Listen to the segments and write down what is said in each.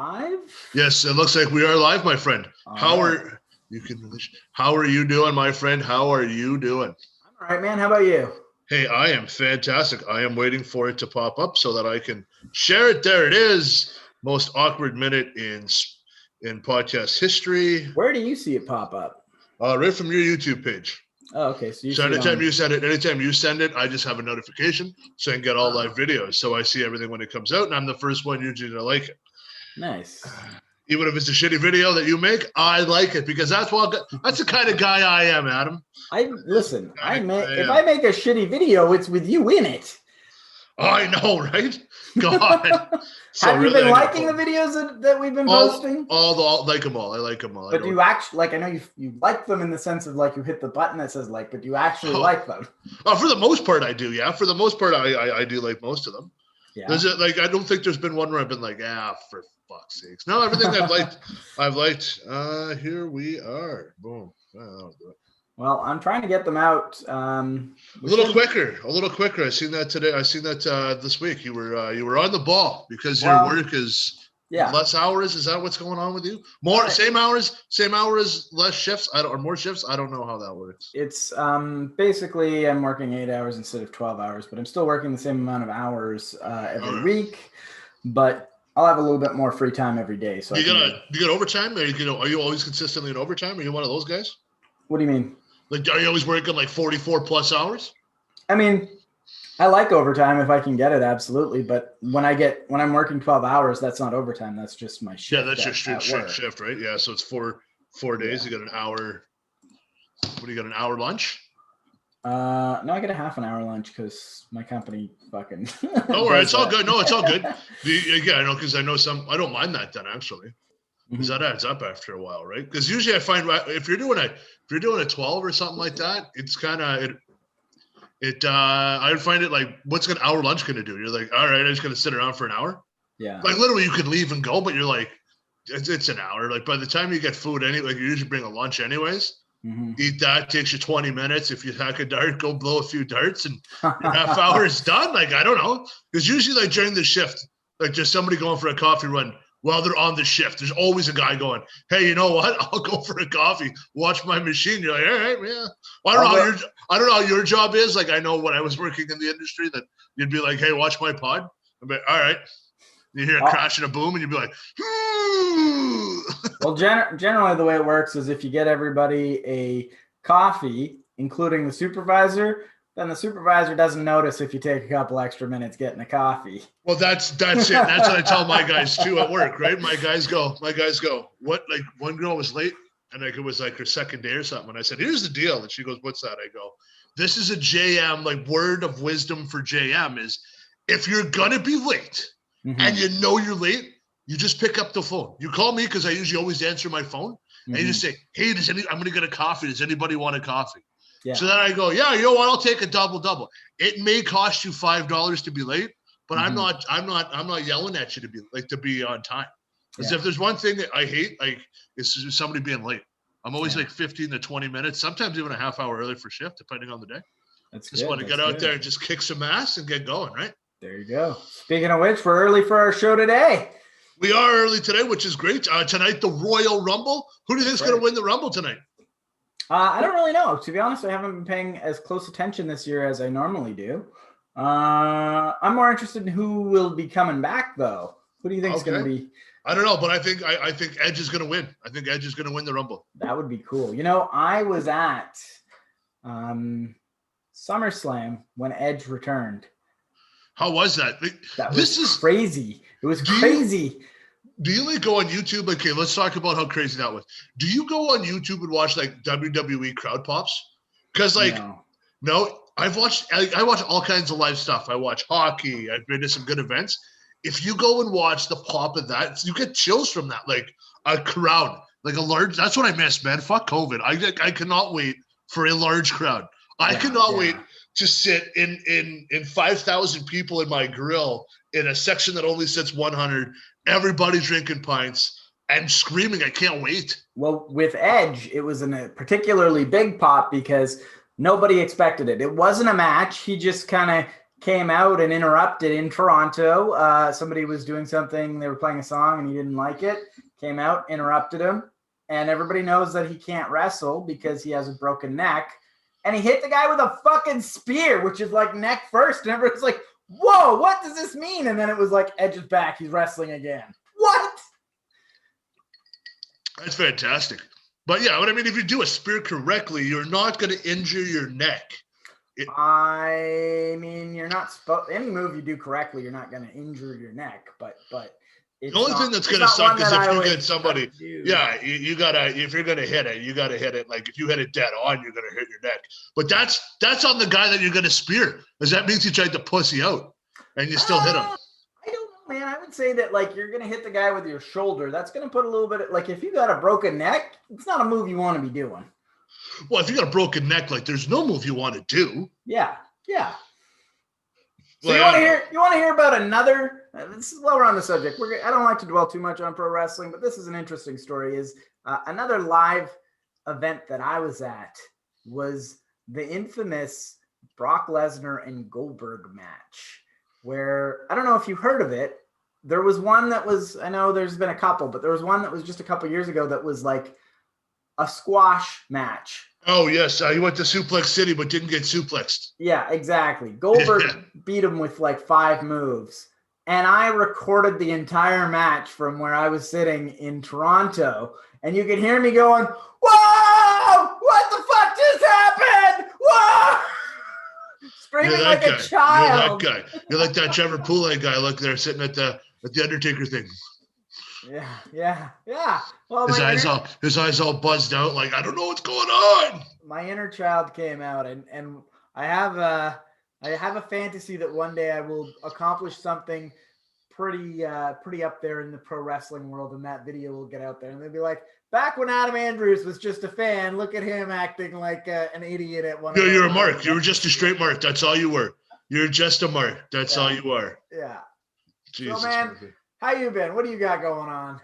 live? Yes, it looks like we are live, my friend. How right. are you doing, my friend? How are you doing? I'm all right, man. How about you? Hey, I am fantastic. I am waiting for it to pop up so that I can share it. There it is. Most awkward minute in podcast history. Where do you see it pop up? Right from your YouTube page. Oh, okay. So anytime you send it, I just have a notification so I can get all live videos. So I see everything when it comes out, and I'm the first one usually to like it. Nice. Even if it's a shitty video that you make, I like it because that's the kind of guy I am, Adam. If I make a shitty video, it's with you in it. I know, right? God. So have you been liking the videos that we've been posting? Like them all. I like them all. But do you actually I know you like them in the sense of like you hit the button that says like, but do you actually like them? For the most part, I do. Yeah, for the most part, I do like most of them. Yeah. I don't think there's been one where I've been like, for fuck's sakes. No, everything I've liked. Here we are. Boom. I'll do it. Well, I'm trying to get them out. A little quicker. I seen that today. I seen that this week. You were on the ball because your work is less hours. Is that what's going on with you? Same hours, less shifts. Or more shifts. I don't know how that works. It's basically I'm working 8 hours instead of 12 hours, but I'm still working the same amount of hours every week. But I'll have a little bit more free time every day. So you get overtime? Are you always consistently in overtime? Are you one of those guys? What do you mean? Like, are you always working like 44 plus hours? I mean, I like overtime if I can get it, absolutely. But when I'm working 12 hours, that's not overtime. That's just my shift. Yeah, that's your straight shift, right? Yeah, so it's four days. Yeah. You got an hour. What do you got? An hour lunch? No, I get a half an hour lunch because my company fucking. Don't worry, it's all good. No, it's all good. I know because I know some. I don't mind that then actually. Because that adds up after a while, right? Because usually I find if you're doing a 12 or something like that, it's kind of I would find it like, what's an hour lunch going to do? You're like, all right, I'm just going to sit around for an hour. Yeah. Like literally, you could leave and go, but you're like, it's an hour. Like by the time you get food, you usually bring a lunch anyways. Eat that, takes you 20 minutes. If you hack a dart, go blow a few darts, and your half hour is done. Like I don't know, because usually like during the shift, like just somebody going for a coffee run. While they're on the shift, there's always a guy going, hey, you know what? I'll go for a coffee, watch my machine. You're like, all right, yeah. Well, I don't know how your job is. Like, I know when I was working in the industry that you'd be like, hey, watch my pod. I'd be like, all right. You hear a crash and a boom, and you'd be like, Well, generally the way it works is if you get everybody a coffee, including the supervisor, then the supervisor doesn't notice if you take a couple extra minutes getting a coffee. Well, that's it. That's what I tell my guys too at work, right? My guys go, what? Like one girl was late and like it was like her second day or something. And I said, here's the deal. And she goes, what's that? I go, this is a JM, like word of wisdom for JM is if you're going to be late and you know you're late, you just pick up the phone. You call me because I usually always answer my phone and you just say, hey, I'm going to get a coffee. Does anybody want a coffee? Yeah. So then I go, yeah, you know what? I'll take a double. It may cost you $5 to be late, but I'm not yelling at you to be on time. Because if there's one thing that I hate, like is somebody being late. I'm always like 15 to 20 minutes, sometimes even a half hour early for shift, depending on the day. Just want to get out there and just kick some ass and get going, right? There you go. Speaking of which, we're early for our show today. We are early today, which is great. Tonight, the Royal Rumble. Who do you think is going to win the Rumble tonight? I don't really know. To be honest, I haven't been paying as close attention this year as I normally do. I'm more interested in who will be coming back, though. Who do you think is going to be? I don't know, but I think Edge is going to win. I think Edge is going to win the Rumble. That would be cool. You know, I was at SummerSlam when Edge returned. How was that? This is crazy. It was crazy. Do you like go on YouTube? Okay, let's talk about how crazy that was. Do you go on YouTube and watch like WWE crowd pops? Because no, I watch all kinds of live stuff. I watch hockey. I've been to some good events. If you go and watch the pop of that, you get chills from that. Like a crowd, like a large. That's what I miss, man. Fuck COVID. I cannot wait for a large crowd. I cannot wait to sit in 5,000 people in my grill in a section that only sits 100. Everybody drinking pints and screaming. I can't wait. Well, with Edge, it was a particularly big pop because nobody expected it. It wasn't a match. He just kind of came out and interrupted in Toronto. Somebody was doing something, they were playing a song and he didn't like it, came out, interrupted him, and everybody knows that he can't wrestle because he has a broken neck, and he hit the guy with a fucking spear, which is like neck first, and everyone's like, whoa, what does this mean? And then it was like, Edge is back, he's wrestling again. What? That's fantastic. But yeah, what I mean, if you do a spear correctly, you're not going to injure your neck. I mean, you're not supposed. Any move you do correctly, you're not going to injure your neck. But it's the only not, thing that's going to suck is if you get somebody. do. Yeah, you gotta. If you're going to hit it, you got to hit it. Like if you hit it dead on, you're going to hit your neck. But that's on the guy that you're going to spear, because that means you tried to pussy out, and you still hit him. I don't know, man. I would say that like you're going to hit the guy with your shoulder. That's going to put a little bit of, like if you got a broken neck, it's not a move you want to be doing. Well, if you got a broken neck, like there's no move you want to do. Yeah. So you want to hear about another? This is while we're on the subject. I don't like to dwell too much on pro wrestling, but this is an interesting story. Is another live event that I was at was the infamous Brock Lesnar and Goldberg match, where I don't know if you heard of it. There was one that was, I know there's been a couple, but there was one that was just a couple years ago that was like a squash match. Oh, yes. He went to Suplex City, but didn't get suplexed. Yeah, exactly. Goldberg beat him with like 5 moves. And I recorded the entire match from where I was sitting in Toronto. And you could hear me going, whoa, what the fuck just happened? Whoa! Screaming like a child. You're that guy. You're like that Trevor Poulay guy. Look, there sitting at the Undertaker thing. Yeah. Well, his eyes all buzzed out, like I don't know what's going on. My inner child came out, and I have a fantasy that one day I will accomplish something pretty up there in the pro wrestling world, and that video will get out there, and they'll be like, back when Adam Andrews was just a fan, look at him acting like an idiot at one. No, you're a mark. You were just a straight mark. That's all you were. You're just a mark. That's all you are. Yeah. Jesus, so, man. How you been? What do you got going on?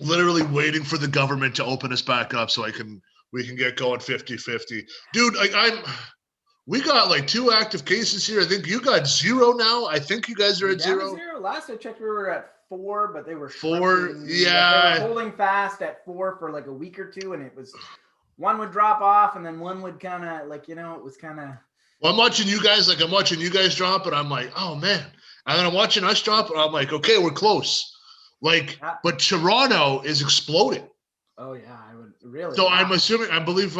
Literally waiting for the government to open us back up so we can get going 50-50. Dude, we got like 2 active cases here. I think you got 0 now. I think you guys are at 0. Last I checked, we were at 4, but they were 4. Yeah. They were holding fast at 4 for like a week or 2, and it was one would drop off, and then one would kind of like, it was kind of. Well, I'm watching you guys drop, and I'm like, oh man. And then I'm watching us drop, and I'm like, okay, we're close. Like, but Toronto is exploding. Oh yeah, I would really. So I'm assuming, I believe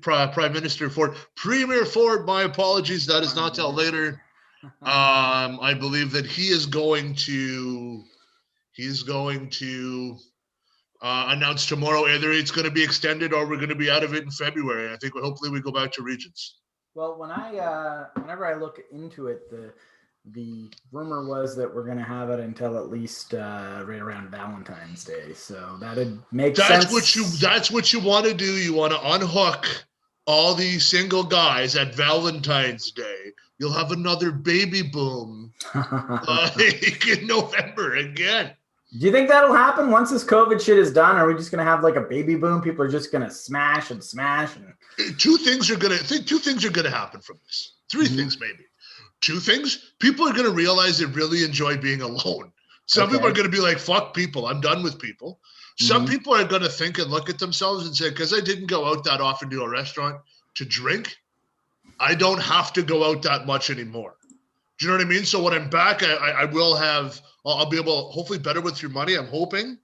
Prime Minister Ford, Premier Ford. My apologies, that is not till later. I believe that he is going to announce tomorrow either it's going to be extended or we're going to be out of it in February. I think hopefully we go back to regions. Well, whenever I look into it, the rumor was that we're going to have it until at least right around Valentine's Day. So that'd make sense. That's what you want to do. You want to unhook all these single guys at Valentine's Day. You'll have another baby boom like in November again. Do you think that'll happen once this COVID shit is done? Are we just going to have like a baby boom? People are just going to smash and smash. Two things are going to happen from this. 3 things maybe. 2 things. People are going to realize they really enjoy being alone. Some people are going to be like, fuck people. I'm done with people. Some people are going to think and look at themselves and say, because I didn't go out that often to a restaurant to drink, I don't have to go out that much anymore. Do you know what I mean? So when I'm back, I'll be able, hopefully better with your money. I'm hoping.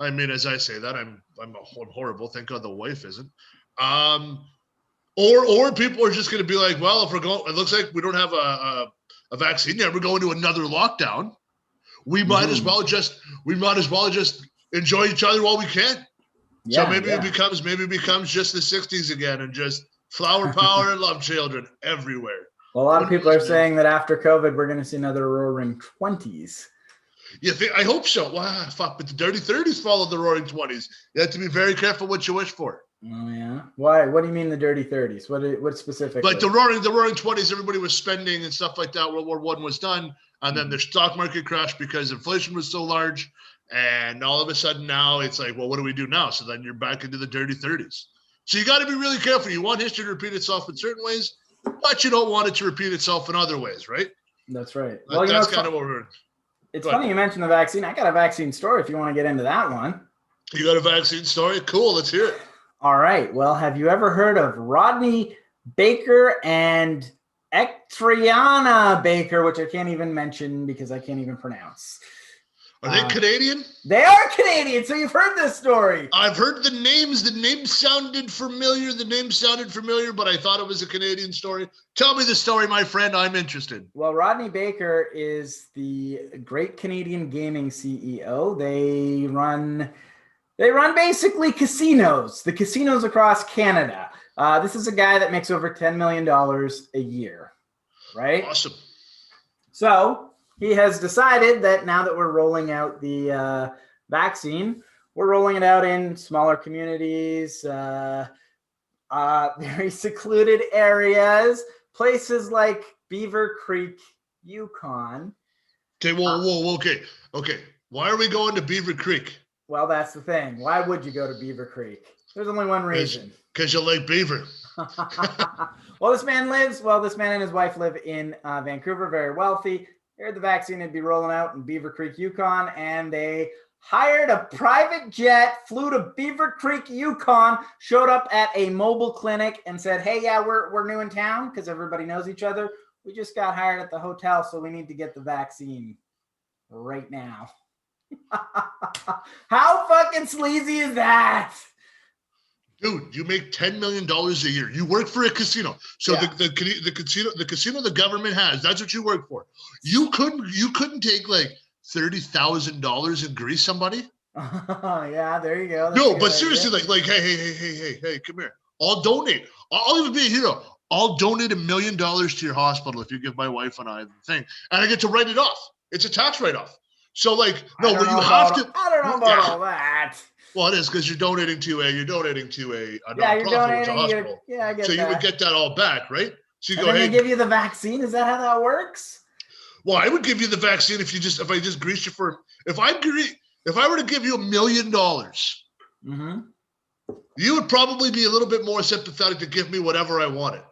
I mean, as I say that, I'm horrible. Thank God the wife isn't. Or people are just going to be like, well, if we're going, it looks like we don't have a vaccine yet. We're going to another lockdown. We might as well just enjoy each other while we can. Yeah, so maybe it becomes just the 60s again and just flower power and love children everywhere. Well, a lot of people are saying that after COVID, we're going to see another roaring 20s. You think? I hope so. Wow, fuck! But the dirty 30s followed the roaring 20s. You have to be very careful what you wish for. Oh yeah. Why? What do you mean the dirty 30s? What specifically? Like the roaring 20s, everybody was spending and stuff like that. World War I was done, and then the stock market crashed because inflation was so large, and all of a sudden now it's like, well, what do we do now? So then you're back into the dirty 30s. So you got to be really careful. You want history to repeat itself in certain ways, but you don't want it to repeat itself in other ways, right? That's right. Well, that's kind of what we're. It's funny you mentioned the vaccine. I got a vaccine story if you want to get into that one. You got a vaccine story? Cool. Let's hear it. All right. Well, have you ever heard of Rodney Baker and Ektriana Baker, which I can't even mention because I can't even pronounce? Are they Canadian? They are Canadian. So you've heard this story. I've heard the names. The name sounded familiar. But I thought it was a Canadian story. Tell me the story, my friend. I'm interested. Well, Rodney Baker is the great Canadian gaming CEO. They run basically casinos, the casinos across Canada. This is a guy that makes over $10 million a year, right? Awesome. So he has decided that now that we're rolling out the vaccine, we're rolling it out in smaller communities, very secluded areas, places like Beaver Creek, Yukon. Okay, okay. Why are we going to Beaver Creek? Well, that's the thing. Why would you go to Beaver Creek? There's only one reason. Because you like beaver. Well, this man and his wife live in Vancouver, very wealthy. Heard the vaccine would be rolling out in Beaver Creek, Yukon, and they hired a private jet, flew to Beaver Creek, Yukon, showed up at a mobile clinic and said, hey, yeah, we're new in town because everybody knows each other. We just got hired at the hotel, so we need to get the vaccine right now. How fucking sleazy is that? Dude, you make $10 million a year. You work for a casino. So yeah. the casino the government has, that's what you work for. You couldn't take like $30,000 and grease somebody? Yeah, there you go. That's no, but seriously, like, hey, come here. I'll donate. I'll even be a hero. I'll donate $1 million to your hospital if you give my wife and I the thing. And I get to write it off. It's a tax write-off. So like, no, but you have to. I don't know about all that. Well, it is because you're donating to a nonprofit, hospital. I get that. So you would get that all back, right? So you and go, then hey, they give you the vaccine. Is that how that works? Well, I would give you the vaccine if I just grease you for. If I were to give you $1 million, you would probably be a little bit more sympathetic to give me whatever I wanted.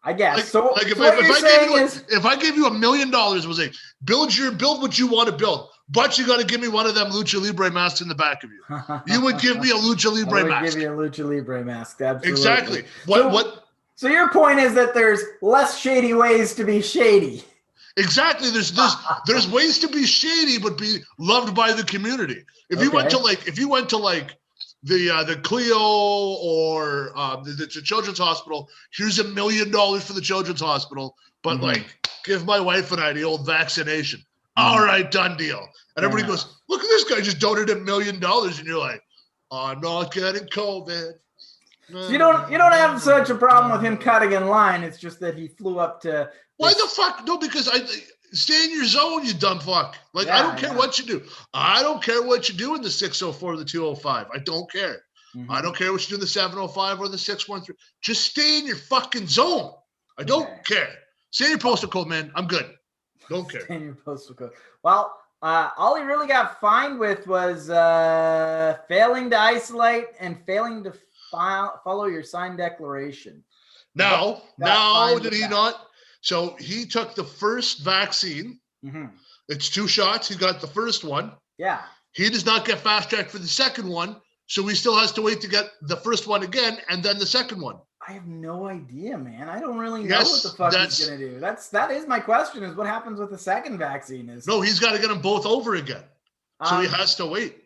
I guess. If I gave you $1 million, was like build what you want to build, but you got to give me one of them lucha libre masks in the back of you. You would give me a lucha libre mask. I would give you a lucha libre mask. Absolutely. Exactly. So your point is that there's less shady ways to be shady. Exactly. There's ways to be shady but be loved by the community. If you went to the Clio or the Children's Hospital, here's $1 million for the Children's Hospital, but give my wife and I the old vaccination. All right, done deal. And everybody goes, look at this guy just donated $1 million, and you're like, I'm not getting COVID. So you don't have such a problem with him cutting in line. It's just that he flew up to. Why the fuck? No, because stay in your zone, you dumb fuck. Like, I don't care what you do. I don't care what you do in the 604 or the 205. I don't care. I don't care what you do in the 705 or the 613. Just stay in your fucking zone. I don't care. Stay in your postal code, man. I'm good. Don't care. Stay in your postal code. Well, all he really got fined with was failing to isolate and failing to follow your signed declaration. Now, did he not? So he took the first vaccine. It's 2 shots. He got the first one. Yeah. He does not get fast tracked for the second one. So he still has to wait to get the first one again and then the second one. I have no idea, man. I don't really know what the fuck he's going to do. That is my question, is what happens with the second vaccine? No, he's got to get them both over again. So he has to wait.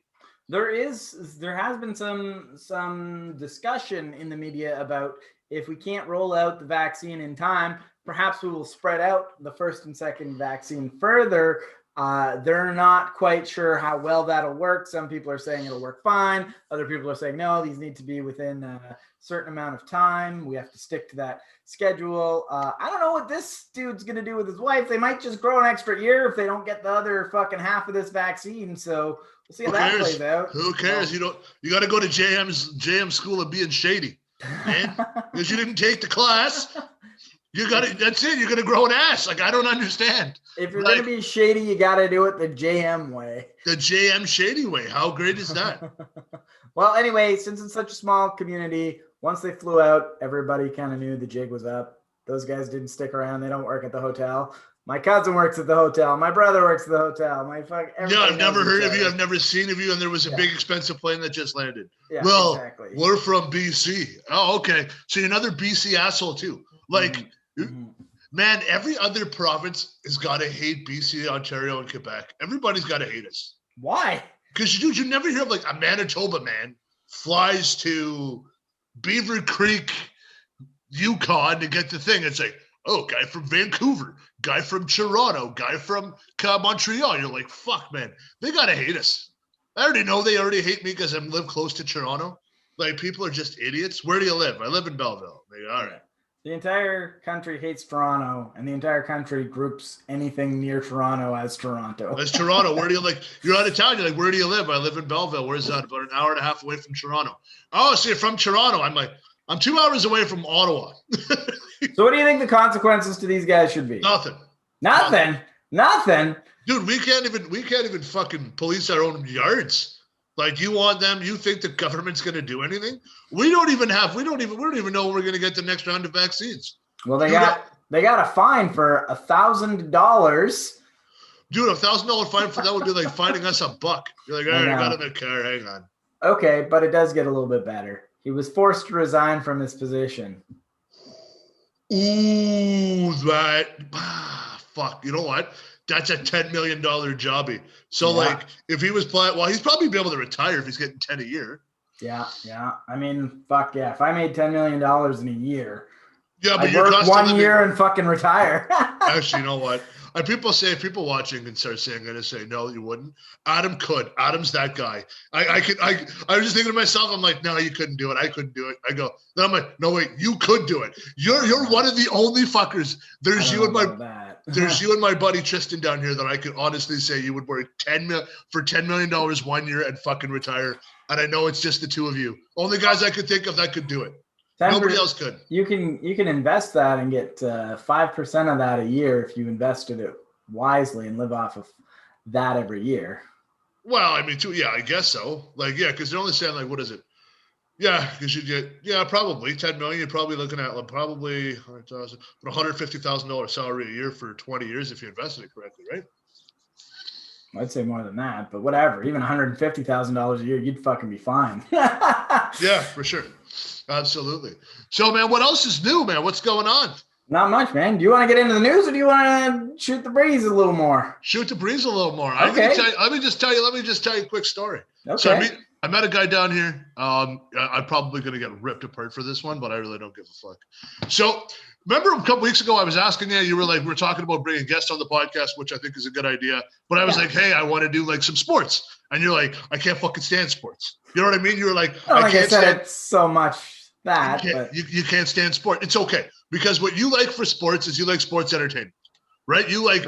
There has been some discussion in the media about if we can't roll out the vaccine in time, perhaps we will spread out the first and second vaccine further. They're not quite sure how well that'll work. Some people are saying it'll work fine. Other people are saying, no, these need to be within a certain amount of time. We have to stick to that schedule. I don't know what this dude's going to do with his wife. They might just grow an extra year if they don't get the other fucking half of this vaccine. So we'll see how that plays out. Who cares? You got to go to JM school of being shady, man, because you didn't take the class. That's it. You're going to grow an ass. Like, I don't understand. If you're going to be shady, you got to do it the JM way. The JM shady way. How great is that? Well, anyway, since it's such a small community, once they flew out, everybody kind of knew the jig was up. those guys didn't stick around. They don't work at the hotel. My cousin works at the hotel. My brother works at the hotel. I've never heard of you. I've never seen of you. And there was a big expensive plane that just landed. Yeah, well, exactly. We're from BC. Oh, okay. So you're another BC asshole too. Like, man, every other province has got to hate BC, Ontario, and Quebec. Everybody's got to hate us. Why? Because you never hear of like a Manitoba man flies to Beaver Creek, Yukon to get the thing. It's like, oh, guy from Vancouver, guy from Toronto, guy from Montreal. You're like, fuck, man, they got to hate us. I already know they already hate me because I live close to Toronto. Like, people are just idiots. Where do you live? I live in Belleville. Like, all right. The entire country hates Toronto, and the entire country groups anything near Toronto as Toronto. As Toronto. Where do you like? You're out of town. You're like, where do you live? I live in Belleville. Where's that? About an hour and a half away from Toronto. Oh, so you're from Toronto. I'm like, I'm 2 hours away from Ottawa. So what do you think the consequences to these guys should be? Nothing. Dude, we can't even fucking police our own yards. Like, you want them, you think the government's going to do anything? We don't even know when we're going to get the next round of vaccines. Well, they got a fine for $1,000. Dude, $1,000 fine for that would be like fining us $1. You're like, all right, I got in the car, hang on. Okay, but it does get a little bit better. He was forced to resign from his position. Ooh, that fuck. You know what? That's a $10 million jobby. So like, if he was playing, well, he's probably be able to retire if he's getting 10 a year. Yeah. I mean, fuck yeah. If I made $10 million in a year, but I'd work 1 year and fucking retire. Actually, you know what? People watching and start saying, going to say, no, you wouldn't. Adam could. Adam's that guy. I was just thinking to myself, I'm like, no, you couldn't do it. I couldn't do it. I go, then I'm like, no, wait, you could do it. You're one of the only fuckers. There's you and my buddy Tristan down here that I could honestly say you would work $10 million 1 year and fucking retire. And I know it's just the two of you. Only guys I could think of that could do it. Nobody else could. You can invest that and get 5% of that a year if you invested it wisely and live off of that every year. Well, I mean, too. Yeah, I guess so. Like, yeah, because they're only saying like, what is it? Yeah, because you get probably 10 million. You're probably looking at like probably $150,000 salary a year for 20 years if you invested it correctly, right? I'd say more than that, but whatever. Even $150,000 a year, you'd fucking be fine. Yeah, for sure. Absolutely. So, man, what else is new, man? What's going on? Not much, man. Do you want to get into the news or do you want to shoot the breeze a little more? Shoot the breeze a little more. Okay. Let me just tell you a quick story. Okay. So I met a guy down here. I'm probably going to get ripped apart for this one, but I really don't give a fuck. So remember a couple weeks ago, I was asking you were like, we're talking about bringing guests on the podcast, which I think is a good idea. But I was like, hey, I want to do like some sports. And you're like, I can't fucking stand sports. You know what I mean? You were like, I can't stand it so much that. You can't stand sport. It's okay. Because what you like for sports is you like sports entertainment, right? You like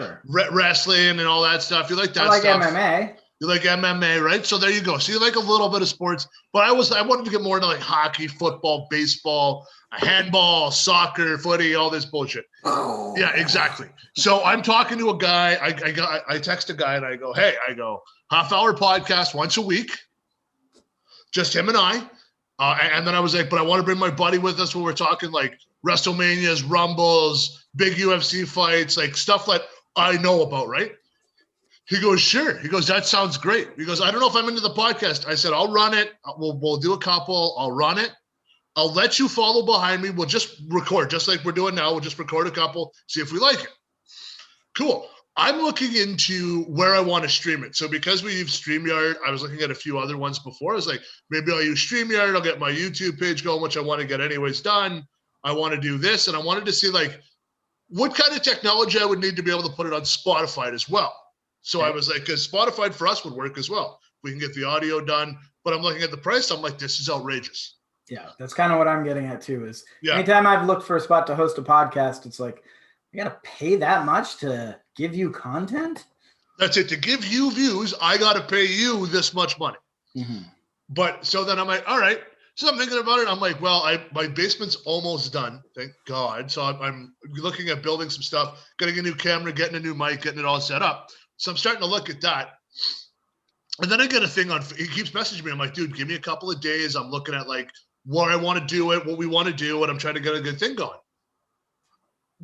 wrestling and all that stuff. You like that stuff. I like MMA. You like MMA, right? So there you go. So you like a little bit of sports, but I wanted to get more into like hockey, football, baseball, handball, soccer, footy, all this bullshit. Oh. Yeah, exactly. So I'm talking to a guy. I text a guy and I go, hey, half-hour podcast once a week, just him and I. And then I was like, but I want to bring my buddy with us when we're talking like WrestleManias, Rumbles, big UFC fights, like stuff that I know about, right? He goes, sure. He goes, that sounds great. He goes, I don't know if I'm into the podcast. I said, I'll run it. We'll do a couple. I'll run it. I'll let you follow behind me. We'll just record, just like we're doing now. We'll just record a couple, see if we like it. Cool. I'm looking into where I want to stream it. So because we use StreamYard, I was looking at a few other ones before. I was like, maybe I'll use StreamYard. I'll get my YouTube page going, which I want to get anyways done. I want to do this. And I wanted to see like what kind of technology I would need to be able to put it on Spotify as well. So I was like, because Spotify for us would work as well. We can get the audio done. But I'm looking at the price. I'm like, this is outrageous. Yeah, that's kind of what I'm getting at too. Is anytime I've looked for a spot to host a podcast, it's like, I got to pay that much to give you content? That's it. To give you views, I got to pay you this much money. Mm-hmm. But so then I'm like, all right. So I'm thinking about it. I'm like, well, my basement's almost done. Thank God. So I'm looking at building some stuff, getting a new camera, getting a new mic, getting it all set up. So I'm starting to look at that. And then I get a thing he keeps messaging me. I'm like, dude, give me a couple of days. I'm looking at like where I want to do it, what we want to do, and I'm trying to get a good thing going.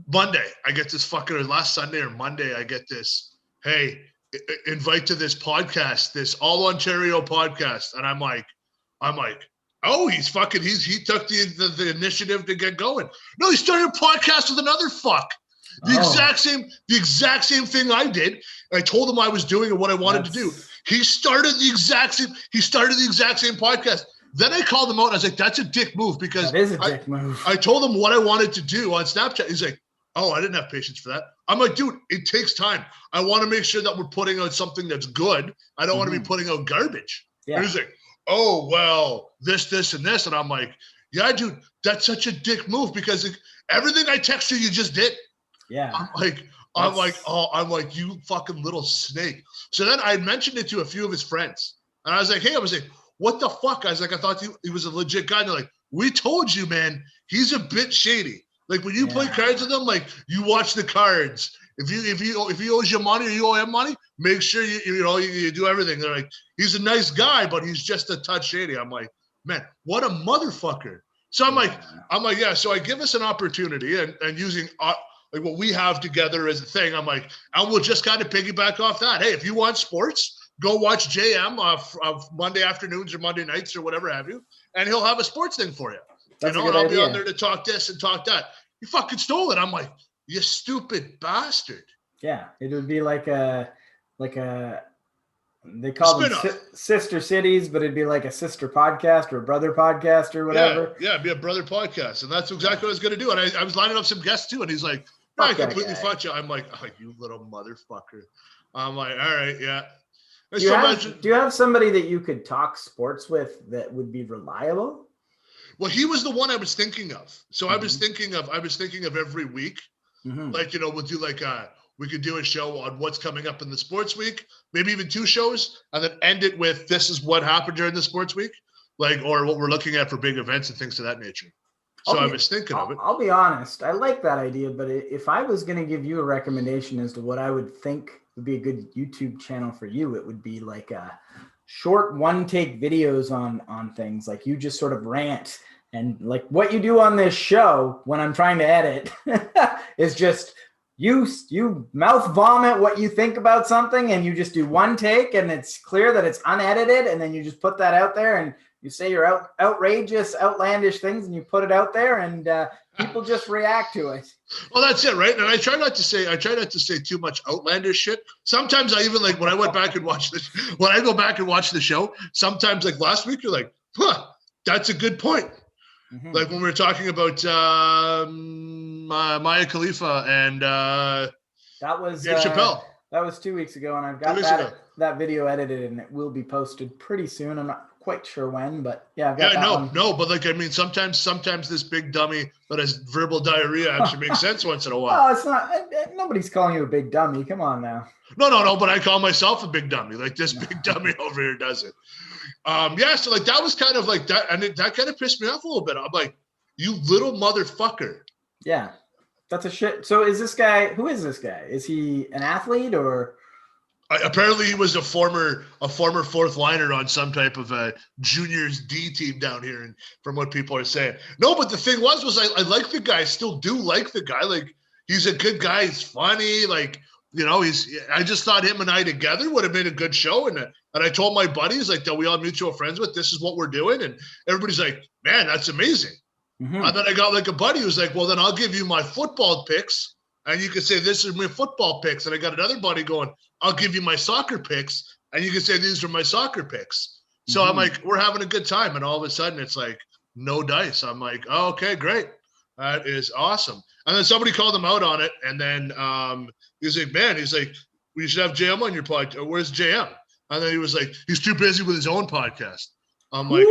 Monday, I get this fucking, or last Sunday or Monday, I get this, hey, invite to this podcast, this All Ontario podcast. And I'm like, oh, he took the initiative to get going. No, he started a podcast with another fuck. The exact same thing I did. I told him I was doing and what I wanted to do. He started the exact same podcast. Then I called him out and I was like, that's a dick move because that is a dick move. I told him what I wanted to do on Snapchat. He's like, oh, I didn't have patience for that. I'm like, dude, it takes time. I want to make sure that we're putting out something that's good. I don't want to be putting out garbage. Yeah. And he's like, oh, well, this, and this. And I'm like, yeah, dude, that's such a dick move because everything I text you just did. Yeah. I'm like, you fucking little snake. So then I mentioned it to a few of his friends. And I was like, what the fuck? I was like, I thought he was a legit guy. And they're like, we told you, man, he's a bit shady. Like when you play cards with him, like you watch the cards. If he owes you money or you owe him money, make sure you do everything. They're like, he's a nice guy, but he's just a touch shady. I'm like, man, what a motherfucker. So I'm like, yeah. So I give us an opportunity and using like what we have together as a thing. I'm like, and we'll just kind of piggyback off that. Hey, if you want sports, go watch JM of Monday afternoons or Monday nights or whatever have you, and he'll have a sports thing for you. That's and I'll be on there to talk this and talk that. You fucking stole it. I'm like, you stupid bastard. Yeah, it would be like a they call them sister cities, but it'd be like a sister podcast or a brother podcast or whatever. Yeah, it'd be a brother podcast, and that's exactly what I was going to do. And I was lining up some guests too, and he's like, no, I completely fucked you. I'm like, oh, you little motherfucker. I'm like, all right, yeah. Do you have somebody that you could talk sports with that would be reliable? Well, he was the one I was thinking of. So I was thinking of every week, like, we'll do we could do a show on what's coming up in the sports week, maybe even 2 shows, and then end it with this is what happened during the sports week, or what we're looking at for big events and things of that nature. So I was thinking of it. I'll be honest. I like that idea, but if I was going to give you a recommendation as to what I would think would be a good YouTube channel for you, it would be like a short one-take videos on things. Like you just sort of rant, and like what you do on this show when I'm trying to edit is just you mouth vomit what you think about something, and you just do one take, and it's clear that it's unedited, and then you just put that out there, and you say your outrageous, outlandish things, and you put it out there, and people just react to it. Well, that's it, right? And I try not to say too much outlandish shit. Sometimes I even, like, when I go back and watch the show, sometimes, like last week, you're like, huh, that's a good point. Like when we were talking about Maya Khalifa and that was Dave Chappelle. That was 2 weeks ago, and I've got that video edited, and it will be posted pretty soon. I'm not quite sure when, but yeah, I've got that one. No, but like, I mean, sometimes this big dummy that has verbal diarrhea actually makes sense once in a while. Oh, it's not. Nobody's calling you a big dummy. Come on now. No, but I call myself a big dummy. Like this big dummy over here does it. So like that was kind of like that, and that kind of pissed me off a little bit. I'm like, you little motherfucker. Yeah, that's a shit. So who is this guy? Is he an athlete or? Apparently he was a former fourth liner on some type of a juniors D team down here, and from what people are saying. No, but the thing was I like the guy. I still do like the guy. Like he's a good guy. He's funny. Like, I just thought him and I together would have been a good show. And I told my buddies, like, that we all mutual friends with, this is what we're doing. And everybody's like, man, that's amazing. And then I got like a buddy who's like, well, then I'll give you my football picks, and you can say, this is my football picks. And I got another buddy going, I'll give you my soccer picks, and you can say, these are my soccer picks. So I'm like, we're having a good time. And all of a sudden it's like, no dice. I'm like, oh, okay, great. That is awesome. And then somebody called him out on it. And then he's like, man, we should have JM on your podcast. Where's JM? And then he was like, he's too busy with his own podcast. I'm like,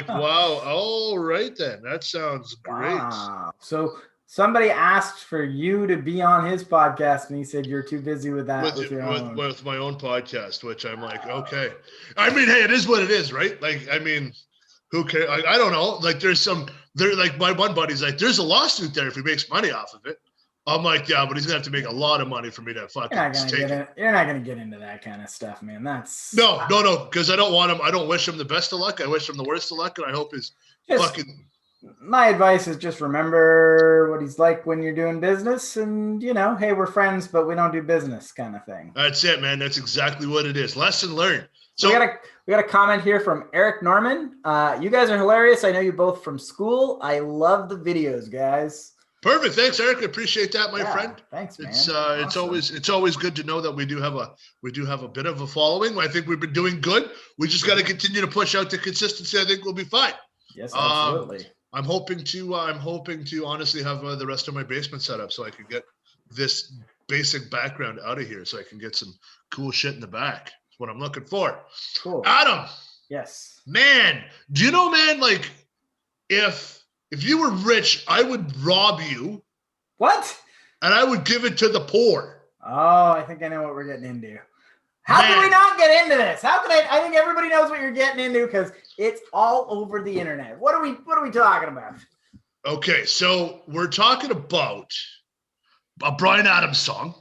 wow. All right, then. That sounds great. Wow. So somebody asked for you to be on his podcast, and he said you're too busy with that with my own podcast, which I'm like, okay. I mean, hey, it is what it is, right? Like, I mean, who cares? I don't know. Like, like my one buddy's like, there's a lawsuit there if he makes money off of it. I'm like, yeah, but he's gonna have to make a lot of money for me to fucking take it. You're not gonna get into that kind of stuff, man. That's no, because I don't want him. I don't wish him the best of luck. I wish him the worst of luck, and I hope his fucking My advice is just remember what he's like when you're doing business, and hey, we're friends, but we don't do business, kind of thing. That's it, man. That's exactly what it is. Lesson learned. So we got a comment here from Eric Norman. You guys are hilarious. I know you both from school. I love the videos, guys. Perfect. Thanks, Eric. I appreciate that, my friend. Thanks, man. Awesome. It's always good to know that we do have a bit of a following. I think we've been doing good. We just got to continue to push out the consistency. I think we'll be fine. Yes, absolutely. I'm hoping to honestly have the rest of my basement set up so I can get this basic background out of here, so I can get some cool shit in the back. That's what I'm looking for. Cool. Adam. Yes. Man, do you know, man? Like, if you were rich, I would rob you. What? And I would give it to the poor. Oh, I think I know what we're getting into. How can we not get into this? How can I think everybody knows what you're getting into because it's all over the internet. What are we talking about? Okay, so we're talking about a Bryan Adams song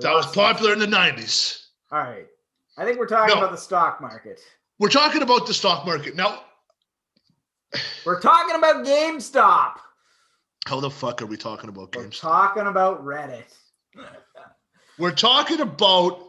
that was popular in the 90s. All right. I think we're talking about the stock market. We're talking about the stock market. Now, we're talking about GameStop. How the fuck are we talking about GameStop? We're talking about Reddit. We're talking about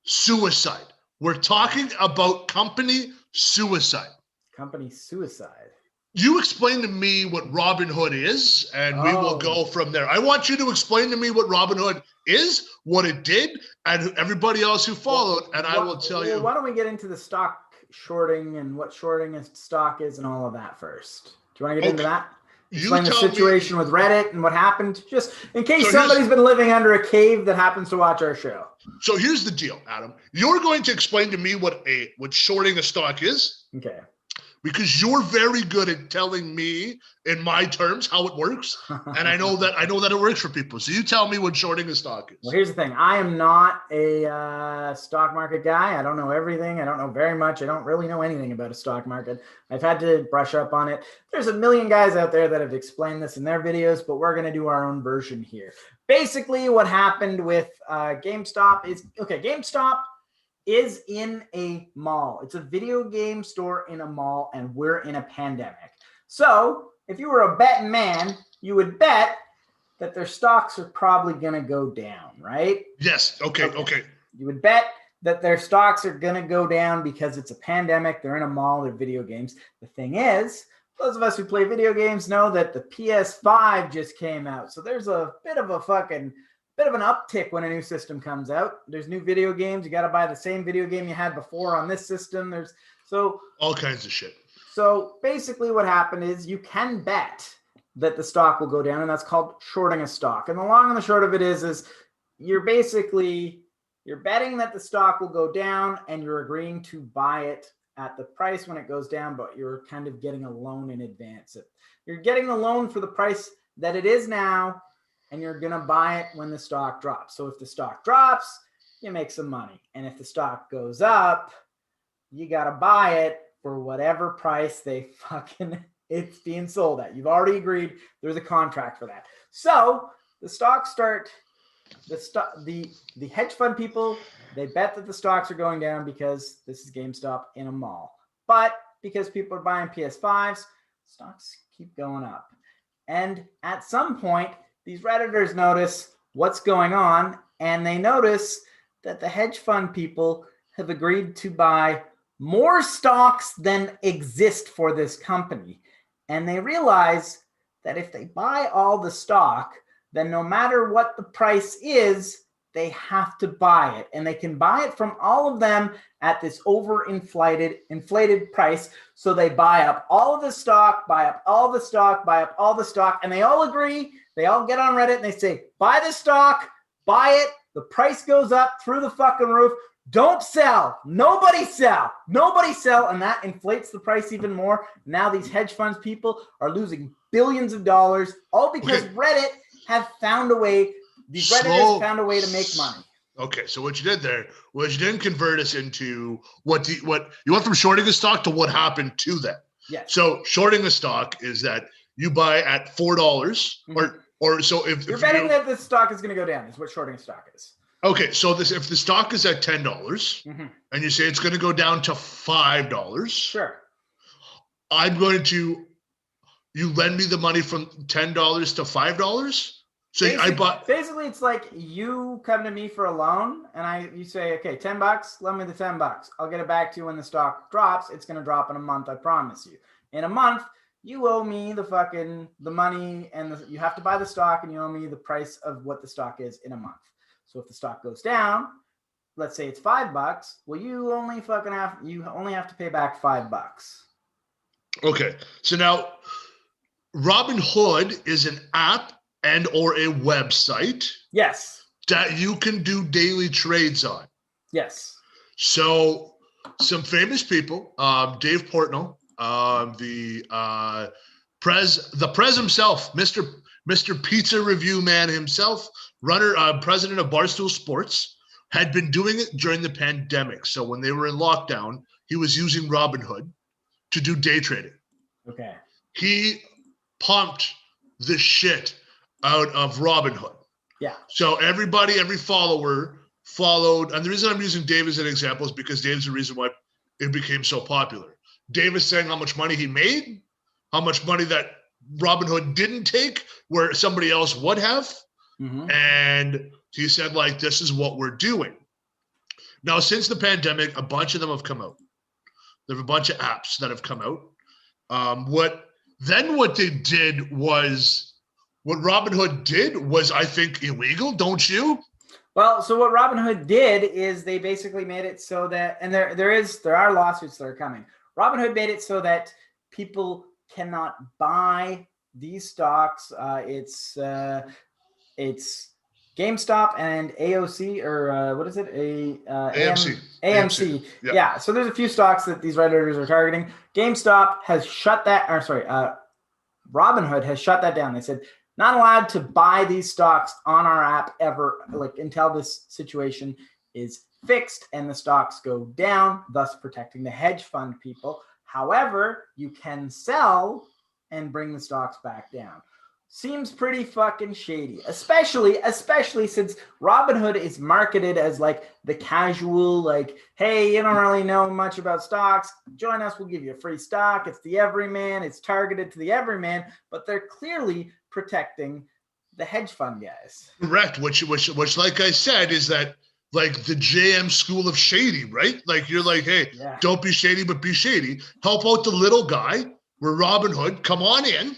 suicide. We're talking about company suicide. Company suicide. You explain to me what Robinhood is, and we will go from there. I want you to explain to me what Robinhood is, what it did, and everybody else who followed, and I will tell you. Why don't we get into the stock shorting and what shorting a stock is and all of that first? Do you want to get into that? Explain the situation with Reddit and what happened, just in case somebody's been living under a cave that happens to watch our show. So here's the deal, Adam. You're going to explain to me what shorting a stock is. Okay. Because you're very good at telling me in my terms how it works, and I know that it works for people. So you tell me what shorting a stock is. Well, here's the thing. I am not a stock market guy. I don't know everything. I don't know very much. I don't really know anything about a stock market. I've had to brush up on it. There's a million guys out there that have explained this in their videos, but we're going to do our own version here. Basically, what happened with GameStop is, GameStop is in a mall. It's a video game store in a mall, and we're in a pandemic. So if you were a betting man, you would bet that their stocks are probably going to go down, right? Yes. Okay. You would bet that their stocks are going to go down because it's a pandemic. They're in a mall. They're video games. The thing is, those of us who play video games know that the PS5 just came out. So there's a bit of an uptick when a new system comes out. There's new video games. You got to buy the same video game you had before on this system. All kinds of shit. So basically what happened is you can bet that the stock will go down, and that's called shorting a stock. And the long and the short of it is you're betting that the stock will go down, and you're agreeing to buy it at the price when it goes down, but you're kind of getting a loan in advance. You're getting the loan for the price that it is now, and you're going to buy it when the stock drops. So if the stock drops, you make some money. And if the stock goes up, you got to buy it for whatever price it's being sold at. You've already agreed. There's a contract for that. So the hedge fund people, they bet that the stocks are going down because this is GameStop in a mall. But because people are buying PS5s, stocks keep going up. And at some point, these Redditors notice what's going on, and they notice that the hedge fund people have agreed to buy more stocks than exist for this company. And they realize that if they buy all the stock, then no matter what the price is, they have to buy it. And they can buy it from all of them at this inflated price. So they buy up all of the stock, buy up all the stock, and they all agree. They all get on Reddit and they say, buy the stock, buy it. The price goes up through the fucking roof. Don't sell. Nobody sell. And that inflates the price even more. Now these hedge funds people are losing billions of dollars, all because Reddit have found a way. These Redditors found a way to make money. Okay, so what you did there was you didn't convert us into what you went from shorting a stock to what happened to them. Yes. So shorting a stock is that you buy at $4, or so if you're betting that the stock is going to go down, is what shorting a stock is. Okay, so if the stock is at $10 and you say it's going to go down to $5, sure, I'm going to you lend me the money from $10 to $5. So basically it's like you come to me for a loan and you say, okay, $10, lend me the $10. I'll get it back to you when the stock drops. It's going to drop in a month. I promise you. In a month, you owe me the money and you have to buy the stock and you owe me the price of what the stock is in a month. So if the stock goes down, let's say it's $5, well, you only have to pay back $5. Okay. So now Robinhood is an app and or a website. Yes. That you can do daily trades on. Yes. So some famous people, Dave Portnoy, the Prez himself, Mr. Pizza Review Man himself, president of Barstool Sports, had been doing it during the pandemic. So when they were in lockdown, he was using Robinhood to do day trading. Okay. He pumped the shit out of Robinhood. Yeah. So every follower followed. And the reason I'm using Dave as an example is because Dave's the reason why it became so popular. Dave is saying how much money he made, how much money that Robinhood didn't take where somebody else would have. Mm-hmm. And he said, like, this is what we're doing. Now, since the pandemic, a bunch of them have come out. There have a bunch of apps that have come out. What they did was, what Robinhood did was, I think, illegal, don't you? Well, so what Robinhood did is they basically made it so that, and there are lawsuits that are coming. Robinhood made it so that people cannot buy these stocks. It's GameStop and AOC, or what is it? AMC. AMC. Yeah. So there's a few stocks that these Redditors are targeting. GameStop has shut that, Robinhood has shut that down. They said, not allowed to buy these stocks on our app ever, like until this situation is fixed and the stocks go down, thus protecting the hedge fund people. However, you can sell and bring the stocks back down. Seems pretty fucking shady, especially since Robinhood is marketed as like the casual, like, hey, you don't really know much about stocks. Join us, we'll give you a free stock. It's the everyman. It's targeted to the everyman, but they're clearly protecting the hedge fund guys. Correct. Which, like I said, is that like the JM school of shady, right? Like you're like, hey, Don't be shady, but be shady. Help out the little guy. We're Robinhood. Come on in.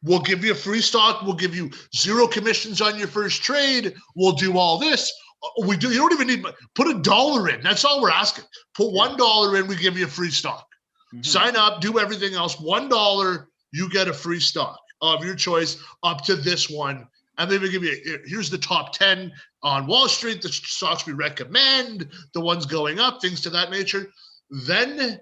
We'll give you a free stock. We'll give you 0 commissions on your first trade. We'll do all this. You don't even need, put $1 in. That's all we're asking. Put $1 in. We give you a free stock. Mm-hmm. Sign up, do everything else. $1, you get a free stock of your choice up to this one. And then we give you, here's the top 10 on Wall Street, the stocks we recommend, the ones going up, things to that nature. Then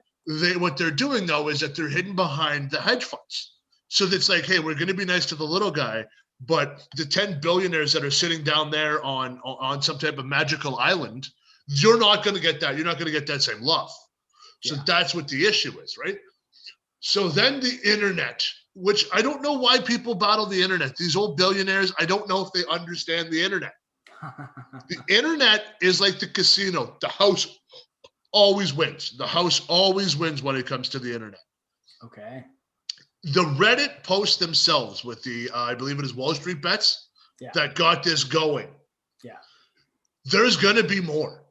what they're doing though is that they're hidden behind the hedge funds. So it's like, hey, we're going to be nice to the little guy, but the 10 billionaires that are sitting down there on some type of magical island, you're not going to get that. You're not going to get that same love. So that's what the issue is, right? So then the internet, which I don't know why people battle the internet. These old billionaires, I don't know if they understand the internet. The internet is like the casino. The house always wins. The house always wins when it comes to the internet. Okay. The Reddit posts themselves with the, I believe it is Wall Street Bets that got this going. Yeah. There's going to be more.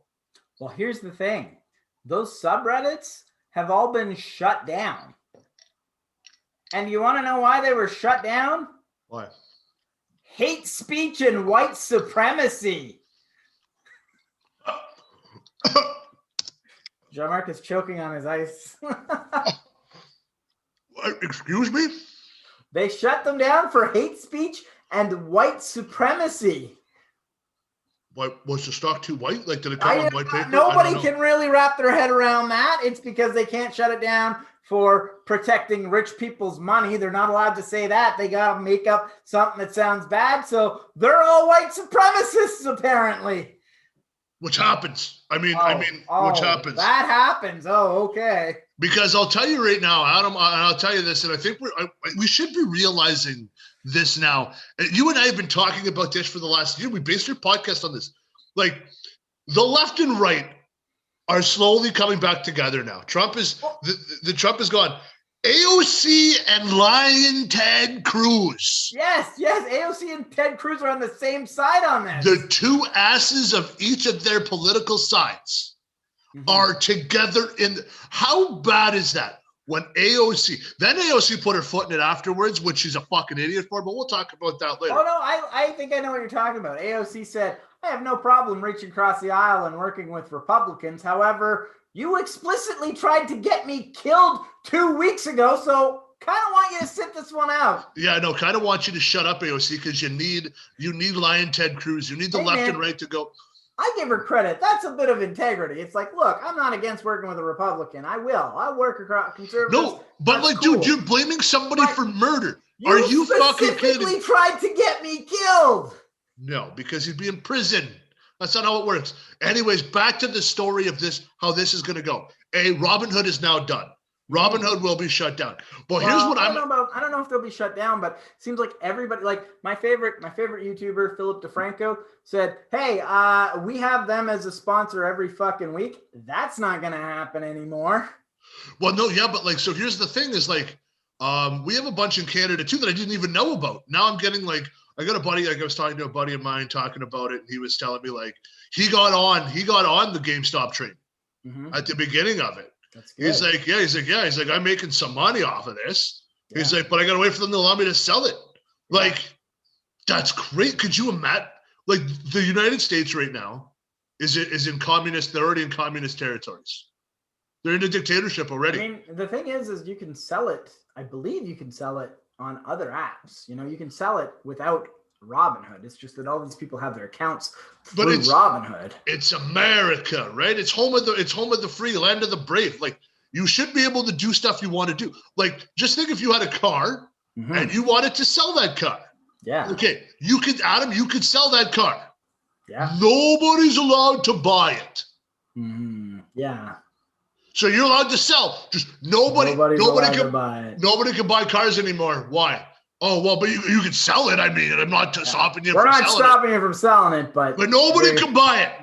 Well, here's the thing. Those subreddits have all been shut down. And you want to know why they were shut down? Why? Hate speech and white supremacy. Jean-Marc is choking on his ice. Excuse me? They shut them down for hate speech and white supremacy. What, was the stock too white? Like, did it come on white paper? Nobody can really wrap their head around that. It's because they can't shut it down for protecting rich people's money. They're not allowed to say that. They got to make up something that sounds bad. So they're all white supremacists, apparently. Which happens. Which happens. That happens. Oh, okay. Because I'll tell you right now, Adam, and I'll tell you this, and I think we should be realizing this now. You and I have been talking about this for the last year. We based our podcast on this. Like, the left and right are slowly coming back together now. Trump is gone. AOC and Lion Ted Cruz. Yes, AOC and Ted Cruz are on the same side on this. The two asses of each of their political sides are together in. How bad is that? When then AOC put her foot in it afterwards, which she's a fucking idiot for, but we'll talk about that later. Oh, no, I think I know what you're talking about. AOC said, I have no problem reaching across the aisle and working with Republicans. However, you explicitly tried to get me killed 2 weeks ago, so kind of want you to sit this one out. Yeah, no, kind of want you to shut up, AOC, because you need Lion Ted Cruz. You need the left and right to go. I give her credit. That's a bit of integrity. It's like, look, I'm not against working with a Republican. I'll work across conservatives. No, but like, cool. Dude, you're blaming somebody for murder. Are you fucking kidding? You specifically tried to get me killed. No, because he'd be in prison. That's not how it works. Anyways, back to the story of this, how this is going to go. Robinhood is now done. Robinhood will be shut down. But here's what I don't know if they'll be shut down, but it seems like everybody, like my favorite YouTuber, Philip DeFranco, said, hey, we have them as a sponsor every fucking week. That's not going to happen anymore. Well, no, yeah, but like, so here's the thing is like, we have a bunch in Canada too that I didn't even know about. Now I'm getting like, I got a buddy, like I was talking to a buddy of mine talking about it, and he was telling me like he got on the GameStop train at the beginning of it. That's good. He's like, I'm making some money off of this. Yeah. He's like, but I gotta wait for them to allow me to sell it. Like, that's great. Could you imagine? Like the United States right now is in communist, they're already in communist territories. They're in a dictatorship already. I mean, the thing is you can sell it. I believe you can sell it on other apps. You know, you can sell it without Robinhood. It's just that all these people have their accounts through Robinhood. It's America, right? It's home of the free, land of the brave. Like, you should be able to do stuff you want to do. Like, just think if you had a car and you wanted to sell that car. Yeah. Okay, you could sell that car. Yeah. Nobody's allowed to buy it. Yeah. So you're allowed to sell. Just nobody can buy it. Nobody can buy cars anymore. Why? Oh, well, but you can sell it. I mean, I'm not stopping you from selling it. We're not stopping you from selling it, but nobody can buy it.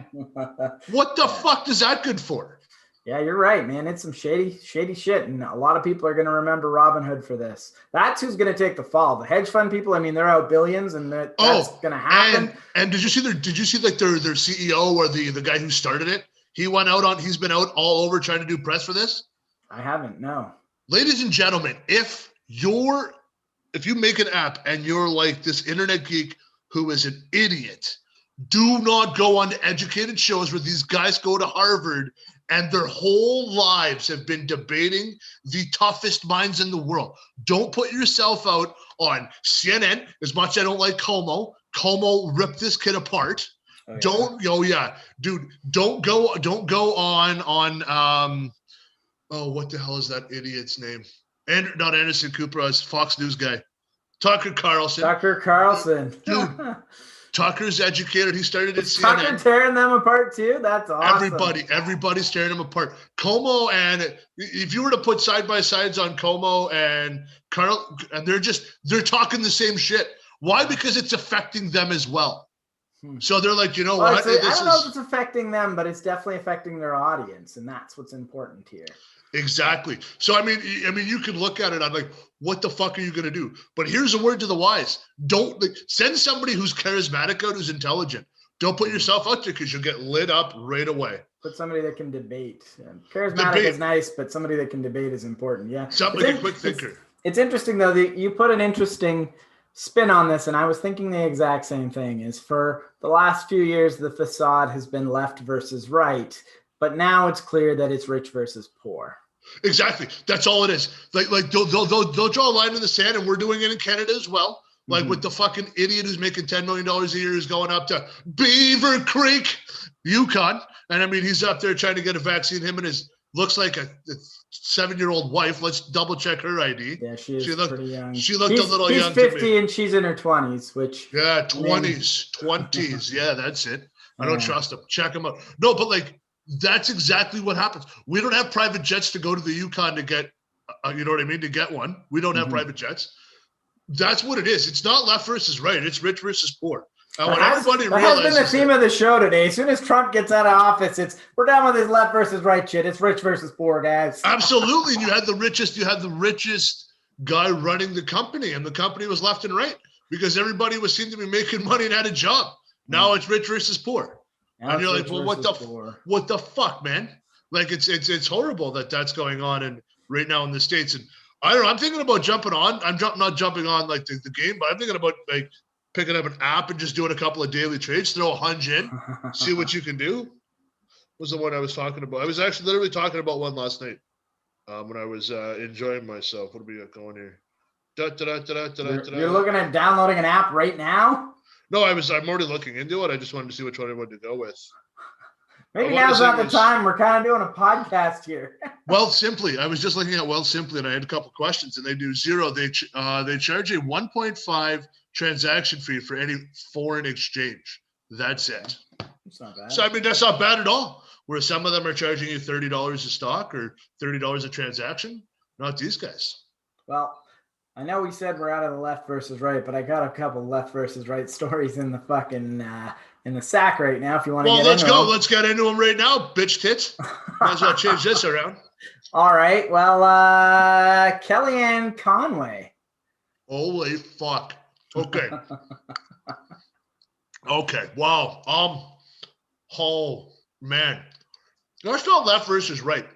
What the fuck is that good for? Yeah, you're right, man. It's some shady shit, and a lot of people are going to remember Robinhood for this. That's who's going to take the fall. The hedge fund people, I mean, they're out billions, and that's going to happen. And did you see like their CEO or the guy who started it? He's been out all over trying to do press for this. I haven't, no. Ladies and gentlemen, if you make an app and you're like this internet geek who is an idiot, do not go on to educated shows where these guys go to Harvard and their whole lives have been debating the toughest minds in the world. Don't put yourself out on CNN. As much as I don't like Como ripped this kid apart. Oh, yeah. Don't go on what the hell is that idiot's name? Not Anderson Cooper, as Fox News guy. Tucker Carlson. Dude, Tucker's educated. He started at CNN. Tucker tearing them apart too? That's awesome. Everybody's tearing them apart. Como, and if you were to put side by sides on Como and Carl, and they're talking the same shit. Why? Because it's affecting them as well. So they're like, what? I don't know if it's affecting them, but it's definitely affecting their audience, and that's what's important here. Exactly. So I mean, you could look at it. I'm like, what the fuck are you gonna do? But here's a word to the wise: don't send somebody who's charismatic out, who's intelligent. Don't put yourself out there because you'll get lit up right away. Put somebody that can debate. Charismatic is nice, but somebody that can debate is important. Yeah. Somebody a quick thinker. It's interesting though that you put an interesting spin on this, and I was thinking the exact same thing. Is for the last few years the facade has been left versus right, but now it's clear that it's rich versus poor. Exactly. That's all it is. Like they'll draw a line in the sand, and we're doing it in Canada as well. Like with the fucking idiot who's making $10 million a year who's going up to Beaver Creek, Yukon. And I mean, he's up there trying to get a vaccine. Him and his looks like a 7-year-old wife. Let's double check her ID. Yeah, she looked pretty young. She looked a little young. He's 50 and she's in her 20s, which. Yeah, 20s. Yeah, that's it. I don't trust him. Check him out. No, but like, that's exactly what happens. We don't have private jets to go to the Yukon to get, you know what I mean, to get one. We don't have private jets. That's what it is. It's not left versus right. It's rich versus poor. And when everybody that has been the realizes theme of the show today. As soon as Trump gets out of office, we're done with his left versus right shit. It's rich versus poor, guys. absolutely, you had the richest guy running the company, and the company was left and right because everybody seemed to be making money and had a job. Now it's rich versus poor. Now and you're it's like, well, what the fuck, man? Like it's horrible that's going on and right now in the States. And I don't know, I'm thinking about jumping on. Not jumping on like the game, but I'm thinking about like picking up an app and just doing a couple of daily trades, throw a hunch in, see what you can do. Was the one I was talking about. I was actually literally talking about one last night when I was enjoying myself. What are we got going here? You're looking at downloading an app right now? No, I'm already looking into it. I just wanted to see which one I wanted to go with. Maybe now's not the time. We're kind of doing a podcast here. Wealthsimpli. I was just looking at Wealthsimpli, and I had a couple questions, and they do zero. They charge a 1.5 transaction fee for any foreign exchange. That's it. It's not bad. So I mean, that's not bad at all. Where some of them are charging you $30 a stock or $30 a transaction. Not these guys. Well, I know we said we're out of the left versus right, but I got a couple left versus right stories in the fucking in the sack right now. If you want to, well, let's go. Let's get into them right now, bitch tits. Might as well change this around. All right. Well, Kellyanne Conway. Holy fuck. Okay. Okay. Wow. Oh man. That's not left versus right.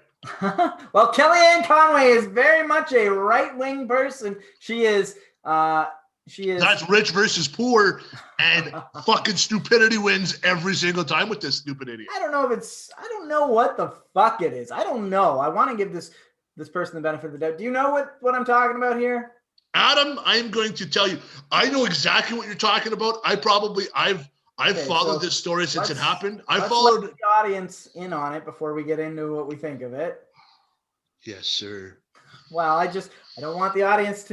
Well, Kellyanne Conway is very much a right-wing person. She is. That's rich versus poor, and fucking stupidity wins every single time with this stupid idiot. I don't know what the fuck it is. I don't know. I want to give this person the benefit of the doubt. Do you know what I'm talking about here? Adam, I'm going to tell you. I know exactly what you're talking about. I've followed this story since it happened. I followed the audience in on it before we get into what we think of it. Yes, sir. Well, I don't want the audience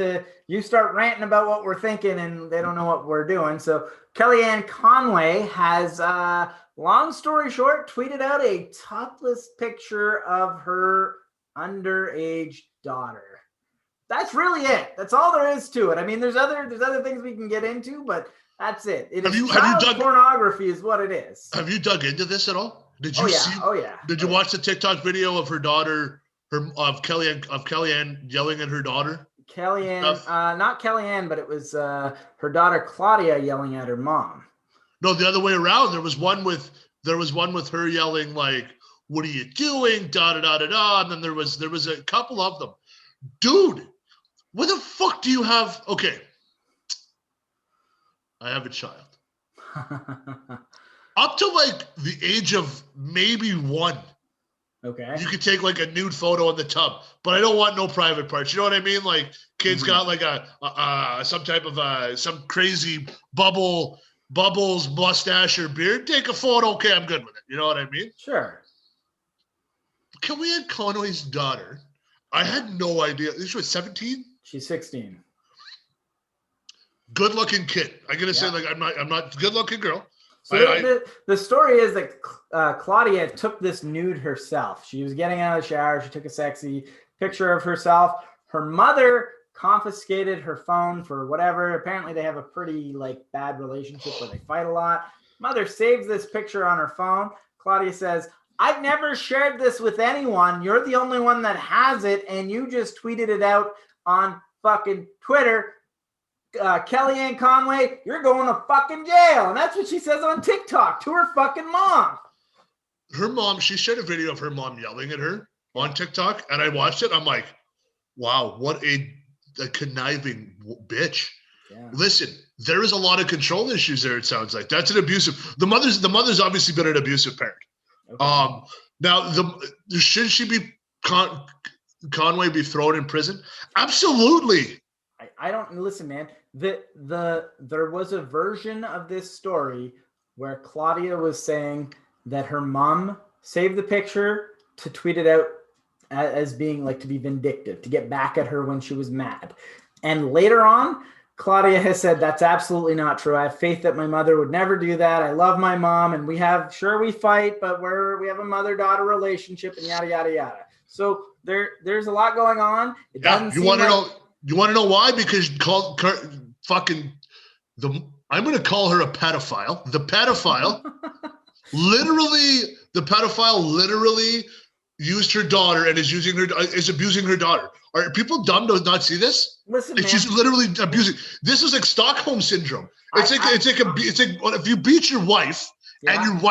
you start ranting about what we're thinking and they don't know what we're doing. So Kellyanne Conway has, long story short, tweeted out a topless picture of her underage daughter. That's really it. That's all there is to it. I mean, there's other things we can get into, but that's it. Child pornography is what it is. Have you dug into this at all? Did you see? Oh yeah. Did you watch the TikTok video of her daughter? Of Kellyanne yelling at her daughter. Not Kellyanne, but it was her daughter Claudia yelling at her mom. No, the other way around. There was one with her yelling like, "What are you doing?" Da da da da da. And then there was a couple of them. Dude, what the fuck do you have? Okay, I have a child. Up to like the age of maybe 1. Okay. You could take like a nude photo in the tub, but I don't want no private parts. You know what I mean? Like kids got like some type of some crazy bubbles, mustache or beard. Take a photo. Okay, I'm good with it. You know what I mean? Sure. Kellyanne Conway's daughter. I had no idea. She was 17. She's 16. Good looking kid. I'm gonna say like I'm not good looking girl. So the story is that Claudia took this nude herself. She was getting out of the shower. She took a sexy picture of herself. Her mother confiscated her phone for whatever. Apparently they have a pretty like bad relationship where they fight a lot. Mother saves this picture on her phone. Claudia says, "I've never shared this with anyone. You're the only one that has it. And you just tweeted it out on fucking Twitter. Kellyanne Conway, you're going to fucking jail." And that's what she says on TikTok to her fucking mom. Her mom, she shared a video of her mom yelling at her on TikTok, and I watched it. I'm like, wow, what a conniving bitch. Yeah. Listen, there is a lot of control issues there, it sounds like. That's an abusive. The mother's obviously been an abusive parent. Okay. Now, should she be Conway be thrown in prison? Absolutely. I don't listen, man. There was a version of this story where Claudia was saying that her mom saved the picture to tweet it out as being like to be vindictive, to get back at her when she was mad. And later on, Claudia has said that's absolutely not true. I have faith that my mother would never do that. I love my mom, and we fight, but we have a mother-daughter relationship, and yada yada yada. So there's a lot going on. You want to know why? Because I'm going to call her a pedophile. The pedophile literally used her daughter and is abusing her daughter. Are people dumb to not see this? Listen, like, man. she's literally abusing. This is like Stockholm syndrome. It's like if you beat your wife and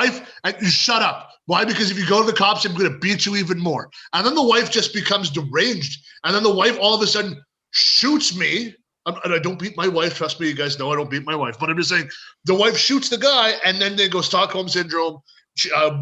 you shut up. Why? Because if you go to the cops, I'm going to beat you even more. And then the wife just becomes deranged. And then the wife all of a sudden shoots me. And I don't beat my wife. Trust me, you guys know I don't beat my wife. But I'm just saying, the wife shoots the guy, and then they go Stockholm syndrome,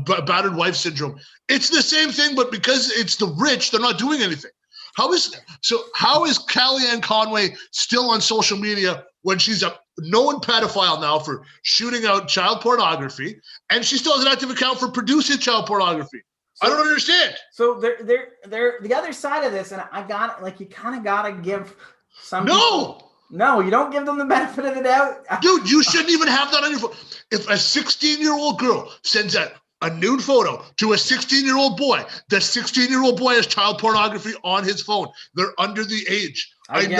battered wife syndrome. It's the same thing, but because it's the rich, they're not doing anything. How is Kellyanne Conway still on social media when she's a known pedophile now for shooting out child pornography, and she still has an active account for producing child pornography? I don't understand. So they're the other side of this, and I got it. Like, you kind of gotta give some. No, you don't give them the benefit of the doubt. Dude, you shouldn't even have that on your phone. If a 16-year-old girl sends a nude photo to a 16-year-old boy, the 16-year-old boy has child pornography on his phone. They're under the age. I get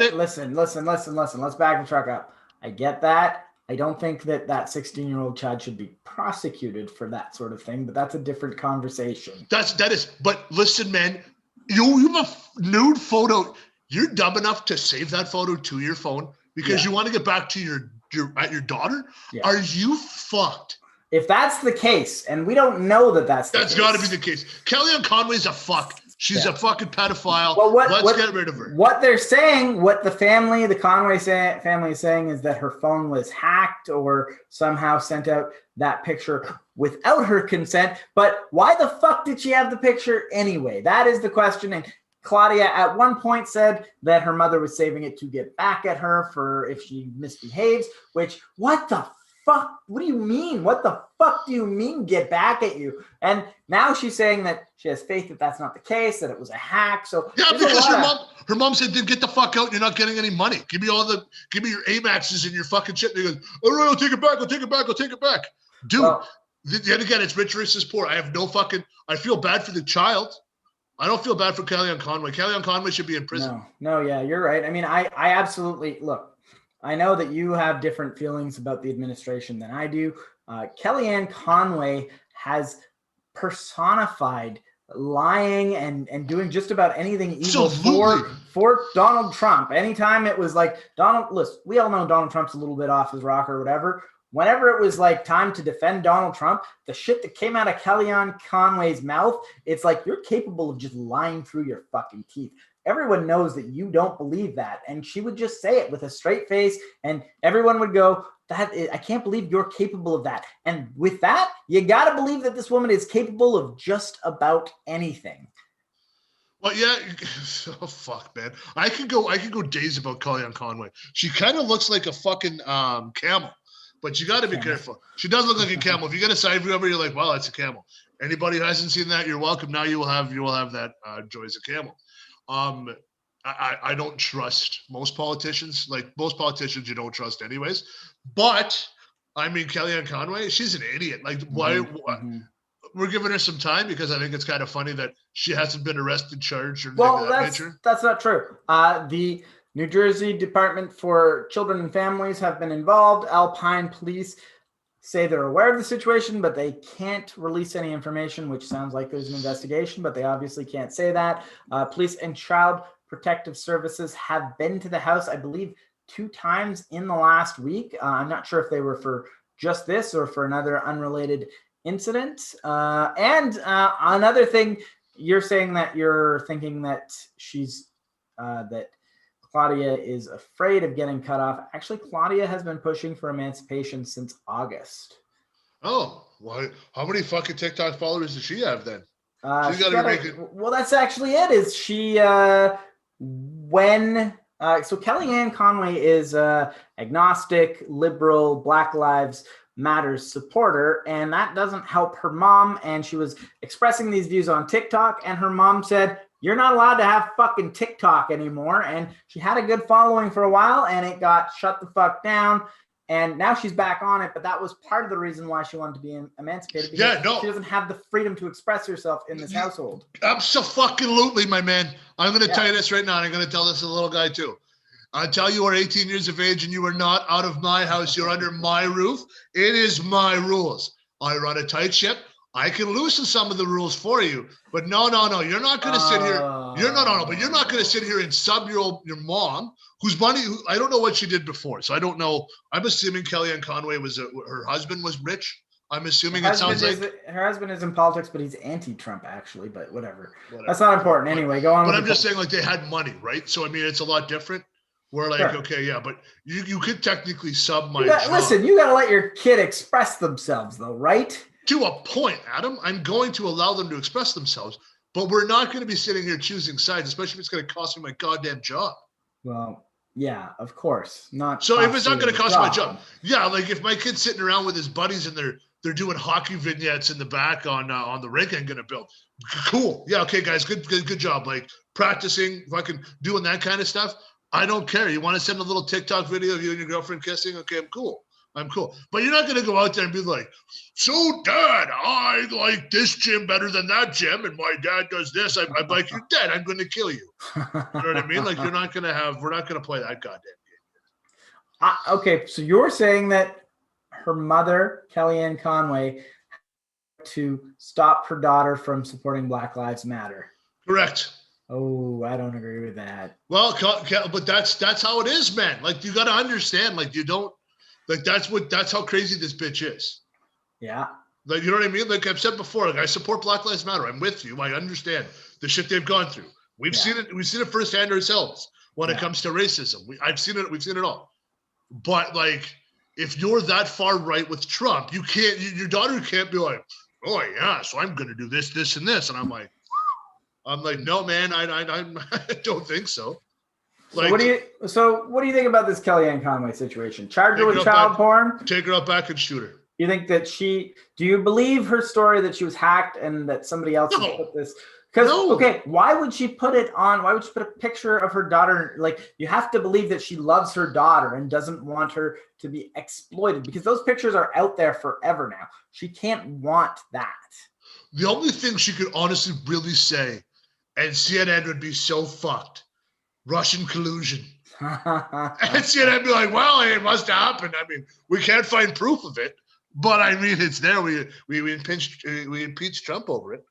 it. Listen. Let's back the truck up. I get that. I don't think that 16-year-old child should be prosecuted for that sort of thing, but that's a different conversation. That is. But listen, man, you have a nude photo. You're dumb enough to save that photo to your phone because you want to get back to your daughter? Yeah. Are you fucked? If that's the case, and we don't know that's the case. That's got to be the case. Kellyanne Conway's a fuck. She's a fucking pedophile. Well, let's get rid of her. What they're saying, what the Conway family is saying, is that her phone was hacked or somehow sent out that picture without her consent. But why the fuck did she have the picture anyway? That is the question. And Claudia at one point said that her mother was saving it to get back at her for if she misbehaves, which, what the fuck? What do you mean? What the fuck do you mean get back at you? And now she's saying that she has faith that that's not the case, that it was a hack. So yeah, because her mom said, "Get the fuck out. You're not getting any money. Give me your Amaxes and your fucking shit." And he goes, "All right, I'll take it back. I'll take it back." Dude, yet again, it's rich versus poor. I feel bad for the child. I don't feel bad for Kellyanne Conway. Kellyanne Conway should be in prison. No, yeah, you're right. I mean, I absolutely, look, I know that you have different feelings about the administration than I do. Kellyanne Conway has personified lying and doing just about anything evil for Donald Trump. Anytime it was like, listen, we all know Donald Trump's a little bit off his rocker or whatever. Whenever it was like time to defend Donald Trump, the shit that came out of Kellyanne Conway's mouth, it's like you're capable of just lying through your fucking teeth. Everyone knows that you don't believe that. And she would just say it with a straight face, and everyone would go, I can't believe you're capable of that. And with that, you got to believe that this woman is capable of just about anything. Well, yeah. Oh, fuck, man. I could go days about Kellyanne Conway. She kind of looks like a fucking camel. But you got to be careful. She does look like a camel. If you get a side view of her, you're like, well, that's a camel. Anybody who hasn't seen that, you're welcome. Now you will have that joy as a camel. I don't trust most politicians. Like, most politicians you don't trust anyways. But, I mean, Kellyanne Conway, she's an idiot. Like, why? We're giving her some time because I think it's kind of funny that she hasn't been arrested, charged, or anything of that nature. That's not true. The New Jersey Department for Children and Families have been involved. Alpine police say they're aware of the situation, but they can't release any information, which sounds like there's an investigation, but they obviously can't say that. Police and Child Protective Services have been to the house, I believe, 2 times in the last week. I'm not sure if they were for just this or for another unrelated incident. And another thing, you're saying that you're thinking that that Claudia is afraid of getting cut off. Actually, Claudia has been pushing for emancipation since August. Oh, why? How many fucking TikTok followers does she have then? Well, that's actually it. Is she so Kellyanne Conway is agnostic, liberal, Black Lives Matters supporter, and that doesn't help her mom. And she was expressing these views on TikTok, and her mom said, "You're not allowed to have fucking TikTok anymore." And she had a good following for a while, and it got shut the fuck down. And now she's back on it, but that was part of the reason why she wanted to be emancipated. Because she doesn't have the freedom to express herself in this household. Absolutely, my man. I'm going to tell you this right now, and I'm going to tell this to the little guy too. Until you are 18 years of age and you are not out of my house, you're under my roof. It is my rules. I run a tight ship. I can loosen some of the rules for you, but no. You're not going to sit here. But you're not going to sit here and sub your mom, whose money. I don't know what she did before, so I don't know. I'm assuming Kellyanne Conway her husband was rich. I'm assuming it sounds like her husband is in politics, but he's anti-Trump actually. But whatever. That's not important. Anyway, go on. But I'm just saying, like, they had money, right? So I mean, it's a lot different. We're like, sure. Okay, yeah, but you could technically sub my job. Listen, you got to let your kid express themselves, though, right? To a point, Adam. I'm going to allow them to express themselves, but we're not going to be sitting here choosing sides, especially if it's going to cost me my goddamn job. Well, yeah, of course. So if it's not going to cost my job, yeah, like if my kid's sitting around with his buddies and they're doing hockey vignettes in the back on the rink I'm going to build, cool. Yeah, okay, guys, good job. Like practicing, fucking doing that kind of stuff. I don't care. You want to send a little TikTok video of you and your girlfriend kissing? Okay, I'm cool. But you're not going to go out there and be like, so dad, I like this gym better than that gym, and my dad does this. I'm like, you're dead. I'm going to kill you. You know what I mean? Like, we're not going to play that goddamn game. Okay, so you're saying that her mother, Kellyanne Conway, to stop her daughter from supporting Black Lives Matter. Correct. Oh, I don't agree with that. Well, but that's how it is, man. Like, you got to understand, like, you don't, like, that's how crazy this bitch is. Yeah. Like, you know what I mean? Like I've said before, like, I support Black Lives Matter. I'm with you. I understand the shit they've gone through. We've seen it firsthand ourselves when it comes to racism. We've seen it all. But like, if you're that far right with Trump, your daughter can't be like, oh yeah, so I'm gonna do this, and this. And I'm like, no, man, I don't think so. Like, so what do you think about this Kellyanne Conway situation? Charge her with child porn? Take her out back and shoot her. You think that do you believe her story that she was hacked and that somebody else has put this? Because, okay, why would she put it on? Why would she put a picture of her daughter? Like, you have to believe that she loves her daughter and doesn't want her to be exploited, because those pictures are out there forever now. She can't want that. The only thing she could honestly really say, and CNN would be so fucked, Russian collusion. And CNN be like, well, it must have happened. I mean, we can't find proof of it, but I mean, it's there. We impeached Trump over it.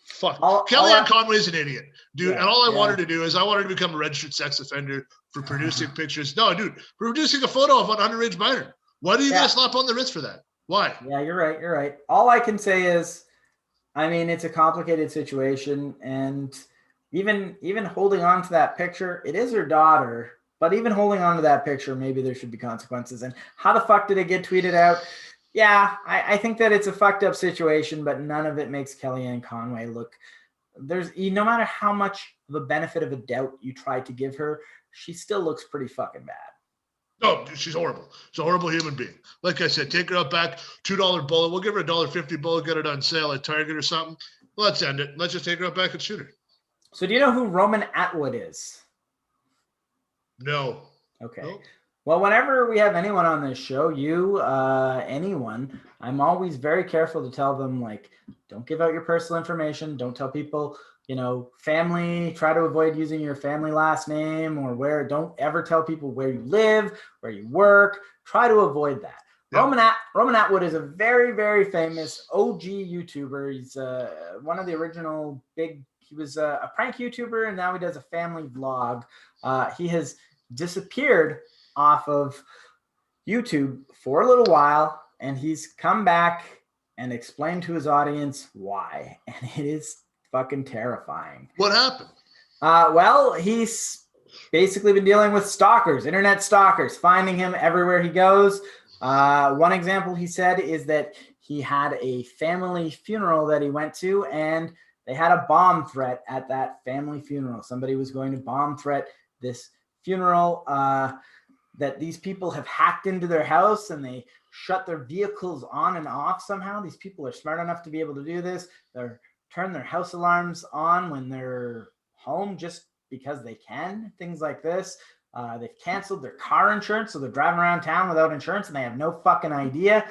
Fuck. Kellyanne Conway is an idiot, dude. Yeah, and all I wanted to do is I wanted to become a registered sex offender for producing pictures. No, dude, for producing a photo of an underage minor. Why do you get a slap on the wrist for that? Why? Yeah, you're right. All I can say is, I mean, it's a complicated situation, and even holding on to that picture, it is her daughter, but even holding on to that picture, maybe there should be consequences. And how the fuck did it get tweeted out? Yeah, I think that it's a fucked up situation, but none of it makes Kellyanne Conway look, no matter how much of a benefit of a doubt you try to give her, she still looks pretty fucking bad. No, she's horrible. She's a horrible human being. Like I said, take her out back, $2 bullet. We'll give her $1.50 bullet, get it on sale at Target or something. Let's end it. Let's just take her out back and shoot her. So do you know who Roman Atwood is? No. Okay. Nope. Well, whenever we have anyone on this show, anyone, I'm always very careful to tell them, like, don't give out your personal information. Don't tell people, family, try to avoid using your family last name don't ever tell people where you live, where you work. Try to avoid that. Yep. Roman Atwood is a very, very famous OG YouTuber. He's one of the original he was a prank YouTuber, and now he does a family vlog. He has disappeared off of YouTube for a little while, and he's come back and explained to his audience why, and it is fucking terrifying. What happened? Well, he's basically been dealing with stalkers, internet stalkers, finding him everywhere he goes. One example he said is that he had a family funeral that he went to, and they had a bomb threat at that family funeral. Somebody was going to bomb threat this funeral, that these people have hacked into their house and they shut their vehicles on and off somehow. These people are smart enough to be able to do this. They're turn their house alarms on when they're home just because they can, things like this. They've canceled their car insurance, so they're driving around town without insurance and they have no fucking idea.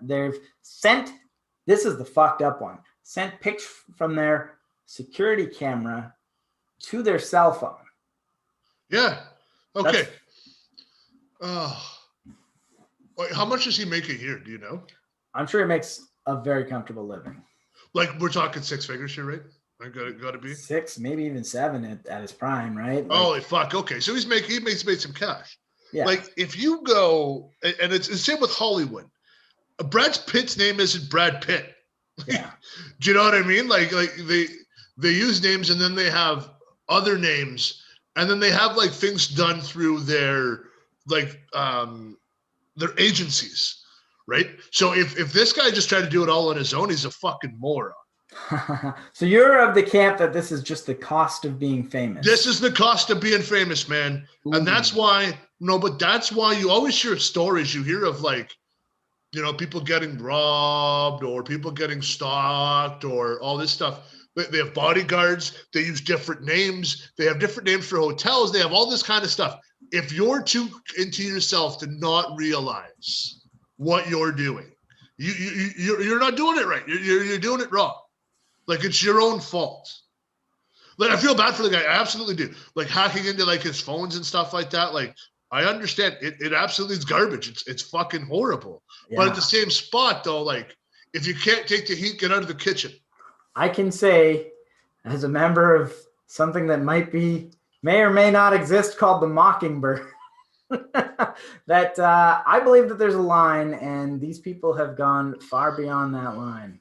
They've sent, this is the fucked up one, sent pics from their security camera to their cell phone. Yeah. Okay. Wait, how much does he make a year? Do you know? I'm sure he makes a very comfortable living. Like we're talking six figures here, right? I got to be 6, maybe even 7 at his prime, right? Like, holy fuck. Okay, so he made some cash. yeah. Like if you go, and it's the same with Hollywood. Brad Pitt's name isn't Brad Pitt. Yeah. Do you know what I mean? Like they use names and then they have other names and then they have like things done through their agencies, right? So if this guy just tried to do it all on his own, he's a fucking moron. So you're of the camp that this is just the cost of being famous. This is the cost of being famous, man. Ooh. And that's why that's why you always hear stories. You hear of like, people getting robbed or people getting stalked or all this stuff. They have bodyguards. They use different names. They have different names for hotels. They have all this kind of stuff. If you're too into yourself to not realize what you're doing, you're not doing it right. You're doing it wrong. Like it's your own fault. Like I feel bad for the guy. I absolutely do. Like hacking into like his phones and stuff like that. Like I understand it absolutely is garbage. It's fucking horrible. Yeah. But at the same spot though, like if you can't take the heat, get out of the kitchen. I can say as a member of something that may or may not exist called the Mockingbird that I believe that there's a line and these people have gone far beyond that line.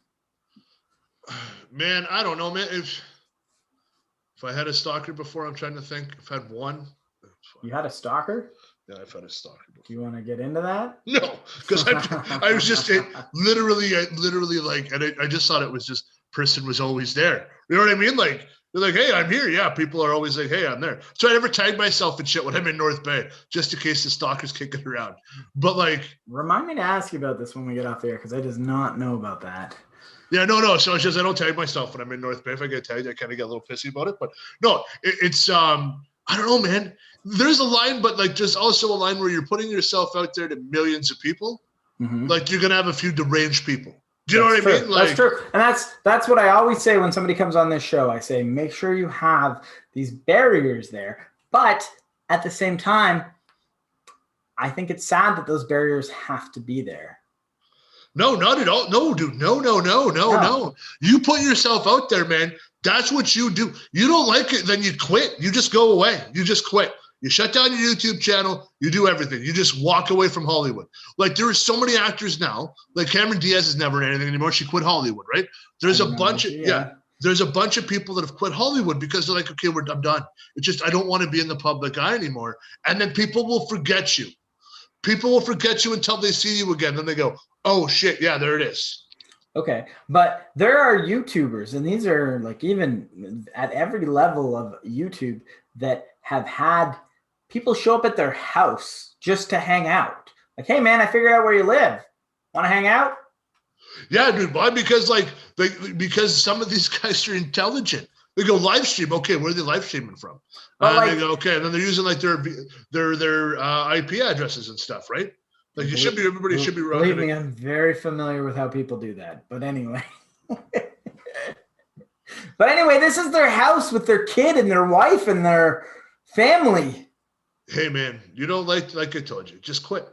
Man, I don't know, man. If I had a stalker before, I'm trying to think. If I had one. You had a stalker? Yeah, I've had a stalker before. Do you want to get into that? No, because I was just literally like, and I just thought it was just person was always there. You know what I mean? Like, they're like, hey, I'm here. Yeah, people are always like, hey, I'm there. So I never tagged myself and shit when I'm in North Bay, just in case the stalker's kicking around. But like, remind me to ask you about this when we get off the air because I does not know about that. Yeah, no. So it's just I don't tag myself when I'm in North Bay. If I get tagged, I kind of get a little pissy about it. But no, it's I don't know, man. There's a line, but like there's also a line where you're putting yourself out there to millions of people. Mm-hmm. Like you're gonna have a few deranged people. Do you know what I mean? Like, that's true. And that's what I always say when somebody comes on this show. I say, make sure you have these barriers there. But at the same time, I think it's sad that those barriers have to be there. No, not at all. No, dude. No. You put yourself out there, man. That's what you do. You don't like it, then you quit. You just go away. You just quit. You shut down your YouTube channel. You do everything. You just walk away from Hollywood. Like there are so many actors now. Like Cameron Diaz is never in anything anymore. She quit Hollywood, right? There's a bunch of There's a bunch of people that have quit Hollywood because they're like, okay, I'm done. It's just I don't want to be in the public eye anymore. And then people will forget you. People will forget you until they see you again. Then they go, oh shit, yeah, there it is. Okay, but there are YouTubers, and these are like even at every level of YouTube that have had people show up at their house just to hang out. Like, hey man, I figured out where you live. Want to hang out? Yeah, dude. Why? Because because some of these guys are intelligent. They go live stream. Okay, where are they live streaming from? They go okay, and then they're using like their IP addresses and stuff, right? Like everybody should be running. Believe me, I'm very familiar with how people do that. But anyway, this is their house with their kid and their wife and their family. Hey man, you don't like I told you, just quit.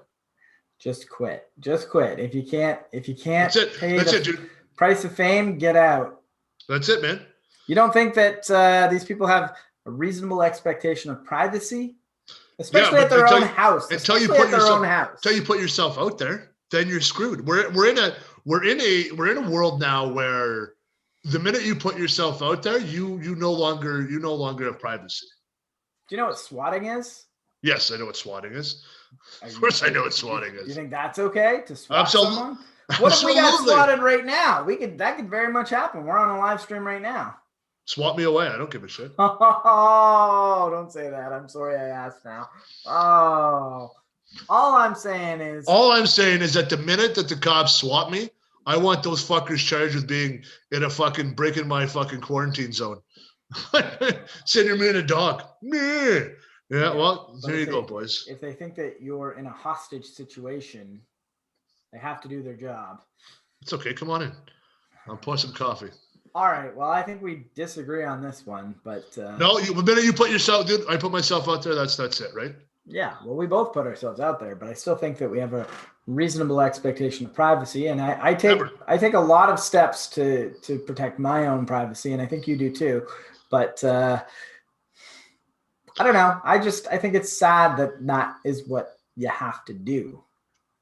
Just quit. If you can't That's it. pay That's the it, dude. price of fame, get out. That's it, man. You don't think that these people have a reasonable expectation of privacy? Especially at their own house. Until you put yourself out there, then you're screwed. We're in a world now where the minute you put yourself out there, you no longer have privacy. Do you know what swatting is? Yes, I know what swatting is. Of course, I know what swatting is. You think that's okay to swat someone? What if we got swatted right now? That could very much happen. We're on a live stream right now. Swat me away. I don't give a shit. Oh, don't say that. I'm sorry I asked now. Oh, all I'm saying is that the minute that the cops swat me, I want those fuckers charged with being in a fucking breaking my fucking quarantine zone. Send me in a dog. Yeah, well, there you go, boys. If they think that you're in a hostage situation, they have to do their job. It's okay. Come on in. I'll pour some coffee. All right. Well, I think we disagree on this one, but no. The minute you put yourself, dude, I put myself out there. That's it, right? Yeah, well, we both put ourselves out there, but I still think that we have a reasonable expectation of privacy, and I take a lot of steps to protect my own privacy, and I think you do too. But I don't know. I think it's sad that is what you have to do.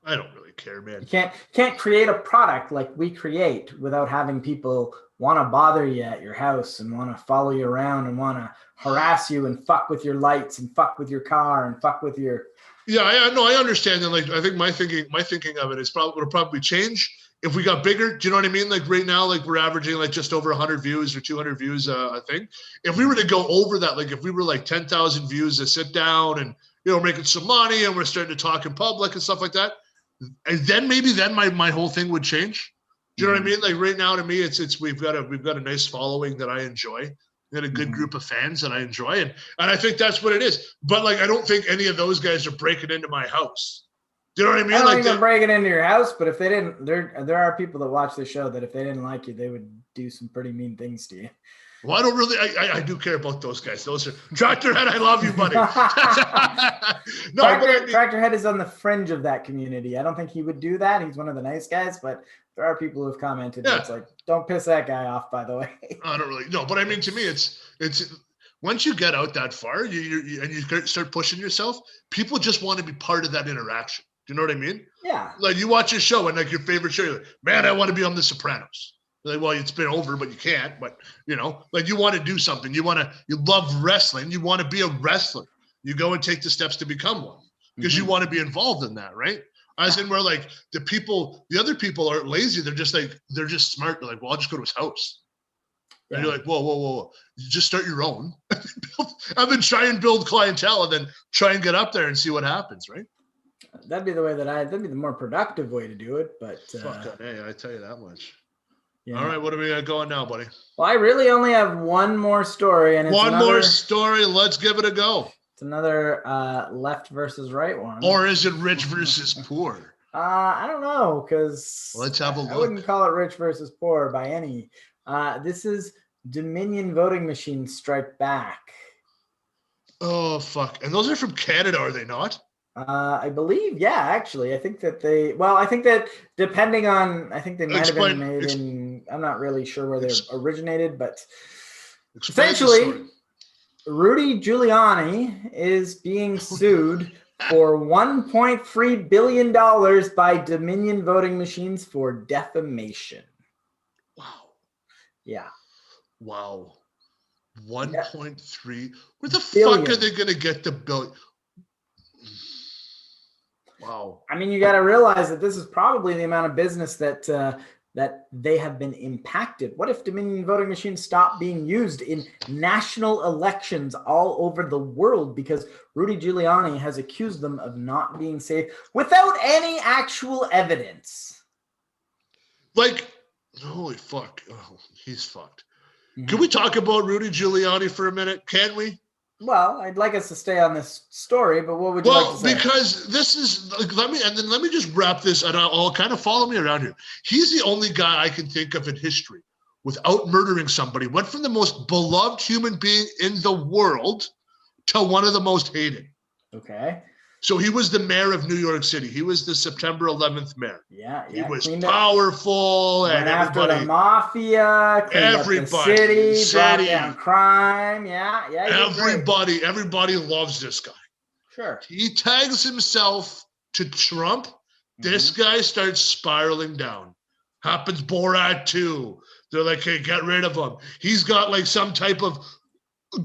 I don't really care, man. You can't create a product like we create without having people want to bother you at your house and want to follow you around and want to harass you and fuck with your lights and fuck with your car and fuck with your. Yeah, I understand that. Like, I think my thinking of it is will probably change if we got bigger. Do you know what I mean? Like right now, like we're averaging like just over 100 views or 200 views a thing. If we were to go over that, like if we were like 10,000 views to sit down and making some money and we're starting to talk in public and stuff like that, and then maybe my whole thing would change. Do you know what I mean? Like right now, to me, it's we've got a nice following that I enjoy. We had a good group of fans that I enjoy, and I think that's what it is. But like, I don't think any of those guys are breaking into my house. Do you know what I mean? I don't think they're breaking into your house, but if they didn't, there are people that watch the show that if they didn't like you, they would do some pretty mean things to you. Well, I don't really. I do care about those guys. Those are Tractorhead. I love you, buddy. No, Tractorhead is on the fringe of that community. I don't think he would do that. He's one of the nice guys, but there are people who have commented. Yeah. It's like, don't piss that guy off. By the way, I don't really know, but I mean, to me, it's once you get out that far, you and you start pushing yourself, people just want to be part of that interaction. Do you know what I mean? Yeah. Like you watch a show and like your favorite show, you're like, man, I want to be on The Sopranos. Like, well, it's been over, but you can't. But like you want to do something. You love wrestling. You want to be a wrestler. You go and take the steps to become one because you want to be involved in that, right? As in where like the other people aren't lazy. They're just smart. They're like, well, I'll just go to his house. And you're like, whoa. You just start your own. And then try and build clientele and then try and get up there and see what happens, right? That'd be the more productive way to do it. But fuck, hey, I tell you that much. Yeah. All right, what are we got going now, buddy? Well, I really only have one more story, and it's more story. Let's give it a go. It's another left versus right one. Or is it rich versus poor? I don't know, because let's have a look. I wouldn't call it rich versus poor by any. This is Dominion voting machines strike back. Oh fuck! And those are from Canada, are they not? I believe, yeah, actually. I think that they might have been made in, I'm not really sure where they originated, but essentially, Rudy Giuliani is being sued for $1.3 billion by Dominion voting machines for defamation. Wow. Yeah. Wow. 1.3. Where the fuck are they going to get the bill? Wow. I mean, you got to realize that this is probably the amount of business that they have been impacted. What if Dominion voting machines stop being used in national elections all over the world because Rudy Giuliani has accused them of not being safe without any actual evidence? Like, holy fuck. Oh, he's fucked. Mm-hmm. Can we talk about Rudy Giuliani for a minute? Can we? Well, I'd like us to stay on this story, but what would you like to say? Well, because this is let me just wrap this, and I'll kind of follow me around here. He's the only guy I can think of in history without murdering somebody. Went from the most beloved human being in the world to one of the most hated. Okay. So he was the mayor of New York City. He was the September 11th mayor. Yeah. He was powerful and after the mafia, everybody, brought down crime. Yeah. Everybody loves this guy. Sure. He tags himself to Trump. This guy starts spiraling down. Happens Borat 2. They're like, hey, get rid of him. He's got like some type of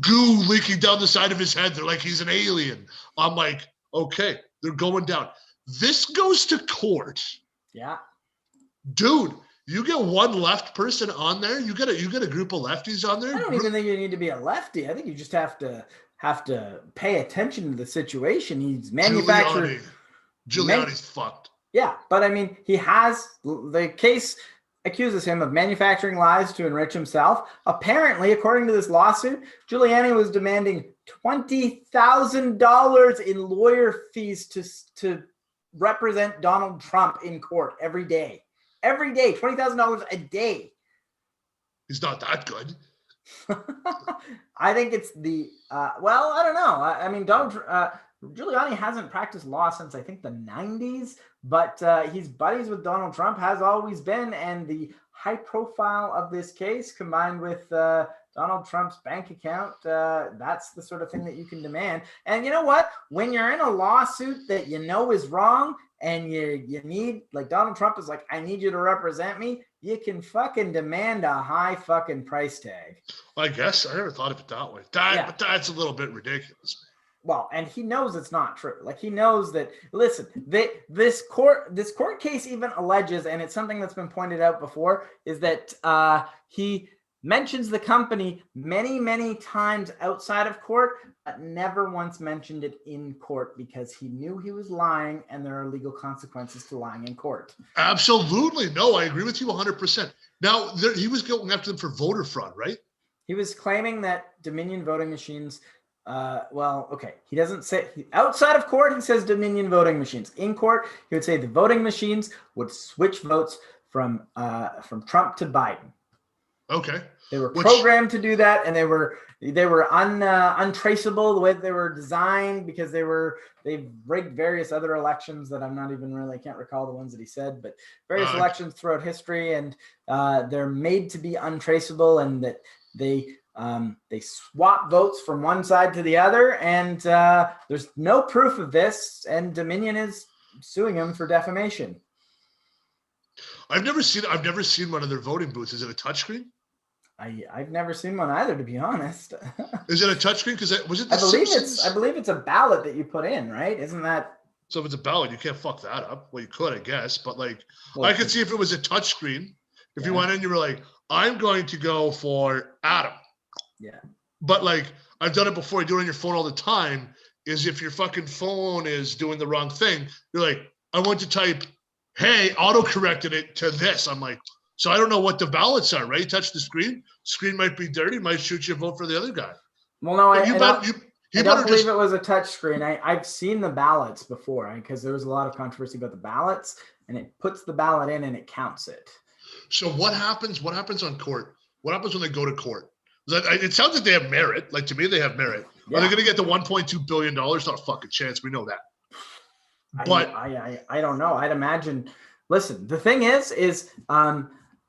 goo leaking down the side of his head. They're like, he's an alien. I'm like, okay, they're going down. This goes to court. Yeah. Dude, you get one left person on there. You get a group of lefties on there. I don't even think you need to be a lefty. I think you just have to pay attention to the situation. He's manufactured. Giuliani's fucked. Yeah, but I mean, the case accuses him of manufacturing lies to enrich himself. Apparently, according to this lawsuit, Giuliani was demanding $20,000 in lawyer fees to represent Donald Trump in court every day. Every day, $20,000 a day. He's not that good. I think it's I don't know. I mean, Giuliani hasn't practiced law since I think the 90s, but he's buddies with Donald Trump, has always been, and the high profile of this case combined with Donald Trump's bank account, that's the sort of thing that you can demand. And you know what? When you're in a lawsuit that you know is wrong and you need, like Donald Trump is like, I need you to represent me, you can fucking demand a high fucking price tag. I guess I never thought of it that way. But that's a little bit ridiculous. Well, and he knows it's not true. Like he knows that. Listen, this court case even alleges, and it's something that's been pointed out before, is that he mentions the company many times outside of court, but never once mentioned it in court because he knew he was lying, and there are legal consequences to lying in court. Absolutely, no, I agree with you 100%. Now he was going after them for voter fraud, right? He was claiming that Dominion voting machines. He doesn't say outside of court. He says Dominion voting machines. In court, he would say the voting machines would switch votes from Trump to Biden. Okay. They were programmed to do that, and they were untraceable the way they were designed because they've rigged various other elections that I'm not even really, I can't recall the ones that he said, but various elections throughout history, and they're made to be untraceable, and that they swap votes from one side to the other, and there's no proof of this, and Dominion is suing him for defamation. I've never seen one of their voting booths. Is it a touchscreen? I've never seen one either, to be honest. Is it a touchscreen? Because was it the Simpsons? I believe it's a ballot that you put in, right? Isn't that? So if it's a ballot, you can't fuck that up. Well, you could, I guess, but I could see if it was a touchscreen. If you went in, you were like, I'm going to go for Adam. Yeah. But I've done it before. You do it on your phone all the time. Is if your fucking phone is doing the wrong thing, you're like, I want to type, hey, auto-corrected it to this. I'm like, so I don't know what the ballots are, right? You touch the screen. Screen might be dirty. Might shoot you a vote for the other guy. Well, no, I don't believe it was a touch screen. I've seen the ballots before because there was a lot of controversy about the ballots, and it puts the ballot in and it counts it. So what happens? What happens on court? What happens when they go to court? It sounds like they have merit. Like to me, they have merit. Yeah. Are they going to get the $1.2 billion? Not a fucking chance. We know that. But I don't know. I'd imagine. Listen, the thing is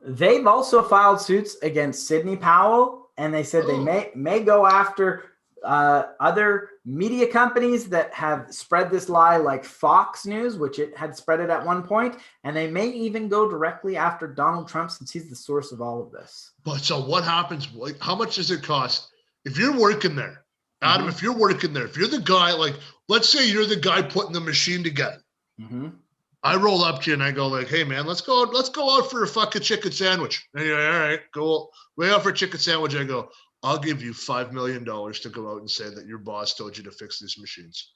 they've also filed suits against Sidney Powell, and they said they may go after other media companies that have spread this lie, like Fox News, which it had spread it at one point, and they may even go directly after Donald Trump since he's the source of all of this. But so what happens? How much does it cost if you're working there, Adam? Mm-hmm. If you're working there, if you're the guy, let's say you're the guy putting the machine together. Mm-hmm. I roll up to you and I go hey man, let's go out for a fucking chicken sandwich. And you're like, all right, cool. Way out for a chicken sandwich. I go, I'll give you $5 million to go out and say that your boss told you to fix these machines.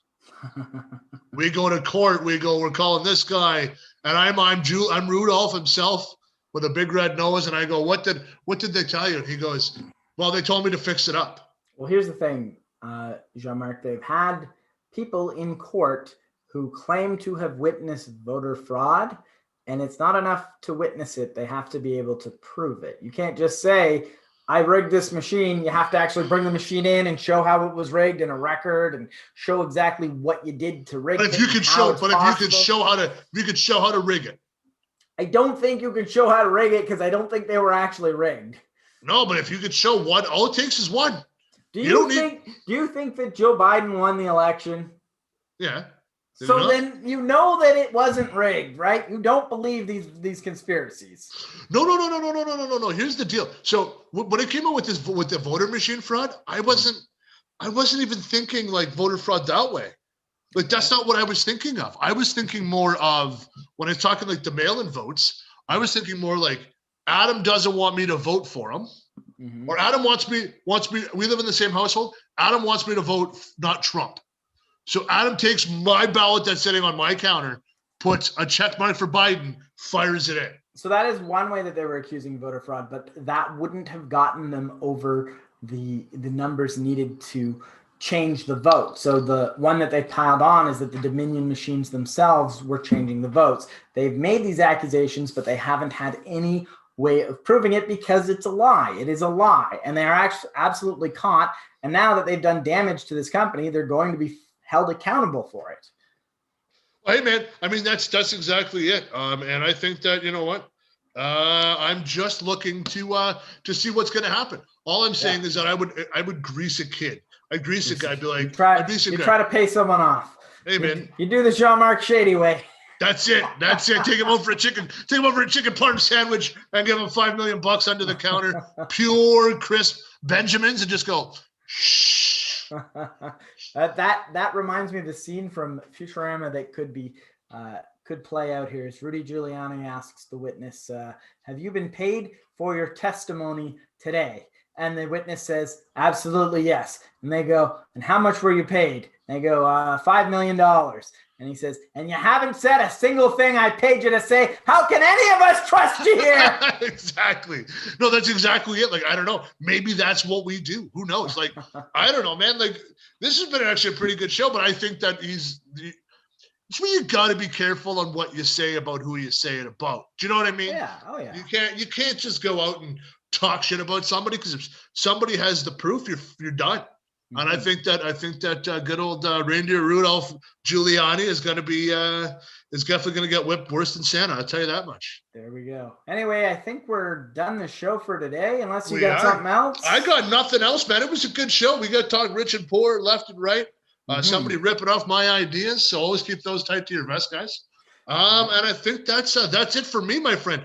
We go to court. We're calling this guy, and I'm Rudolph himself with a big red nose. And I go, what did they tell you? And he goes, well, they told me to fix it up. Well, here's the thing, Jean-Marc, they've had people in court who claim to have witnessed voter fraud, and it's not enough to witness it. They have to be able to prove it. You can't just say, I rigged this machine. You have to actually bring the machine in and show how it was rigged in a record and show exactly what you did to rig it. If you could show how to rig it. I don't think you can show how to rig it because I don't think they were actually rigged. No, but if you could show one, all it takes is one. Do you think that Joe Biden won the election? Yeah. So then you know that it wasn't rigged, right? You don't believe these conspiracies. No. Here's the deal. So when it came out with the voter machine fraud, I wasn't even thinking voter fraud that way. That's not what I was thinking of. I was thinking more of when I was talking the mail-in votes. I was thinking more Adam doesn't want me to vote for him, or Adam wants me. We live in the same household. Adam wants me to vote not Trump. So Adam takes my ballot that's sitting on my counter, puts a check mark for Biden, fires it in. So that is one way that they were accusing voter fraud, but that wouldn't have gotten them over the numbers needed to change the vote. So the one that they piled on is that the Dominion machines themselves were changing the votes. They've made these accusations, but they haven't had any way of proving it because it's a lie. It is a lie. And they are actually absolutely caught. And now that they've done damage to this company, they're going to be held accountable for it. Hey man, I mean that's exactly it. And I think that you know what, I'm just looking to see what's going to happen. All I'm saying is that I would grease a kid. I'd grease a guy. I'd be like, you try to pay someone off. Hey man, you do the Jean-Marc Shady way. That's it. Take him over for a chicken parm sandwich and give him $5 million under the counter, pure crisp Benjamins, and just go. Shh. That reminds me of the scene from Futurama that could play out here. As Rudy Giuliani asks the witness, "Have you been paid for your testimony today?" And the witness says, "Absolutely yes." And they go, "And how much were you paid?" And they go, $5 million. And he says, "And you haven't said a single thing I paid you to say. How can any of us trust you here?" Exactly. No, that's exactly it. Like, I don't know. Maybe that's what we do. Who knows? Like, I don't know, man. Like, this has been actually a pretty good show, but I think that it's where you got to be careful on what you say about who you say it about. Do you know what I mean? Yeah. Oh, yeah. You can't just go out and talk shit about somebody, because if somebody has the proof, you're done. And I think that good old reindeer Rudolph Giuliani is definitely going to get whipped worse than Santa. I'll tell you that much. There we go. Anyway, I think we're done the show for today, unless you got something else. I got nothing else, man. It was a good show. We got to talk rich and poor, left and right. Somebody ripping off my ideas, so always keep those tight to your vest, guys. And I think that's it for me, my friend.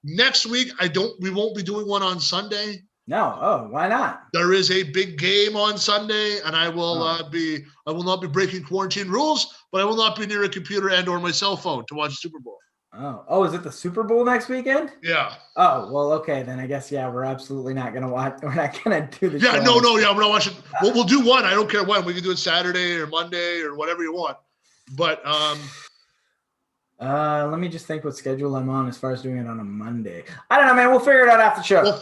Next week we won't be doing one on Sunday. No. Oh, why not? There is a big game on Sunday, and I will not be breaking quarantine rules, but I will not be near a computer and or my cell phone to watch the Super Bowl. Oh, is it the Super Bowl next weekend? Yeah. Oh, well, okay, then I guess we're absolutely not gonna watch. We're not gonna do the show. Yeah, no, we're not watching. We'll do one. I don't care when. We can do it Saturday or Monday or whatever you want. But let me just think what schedule I'm on as far as doing it on a Monday. I don't know, man. We'll figure it out after the show. We'll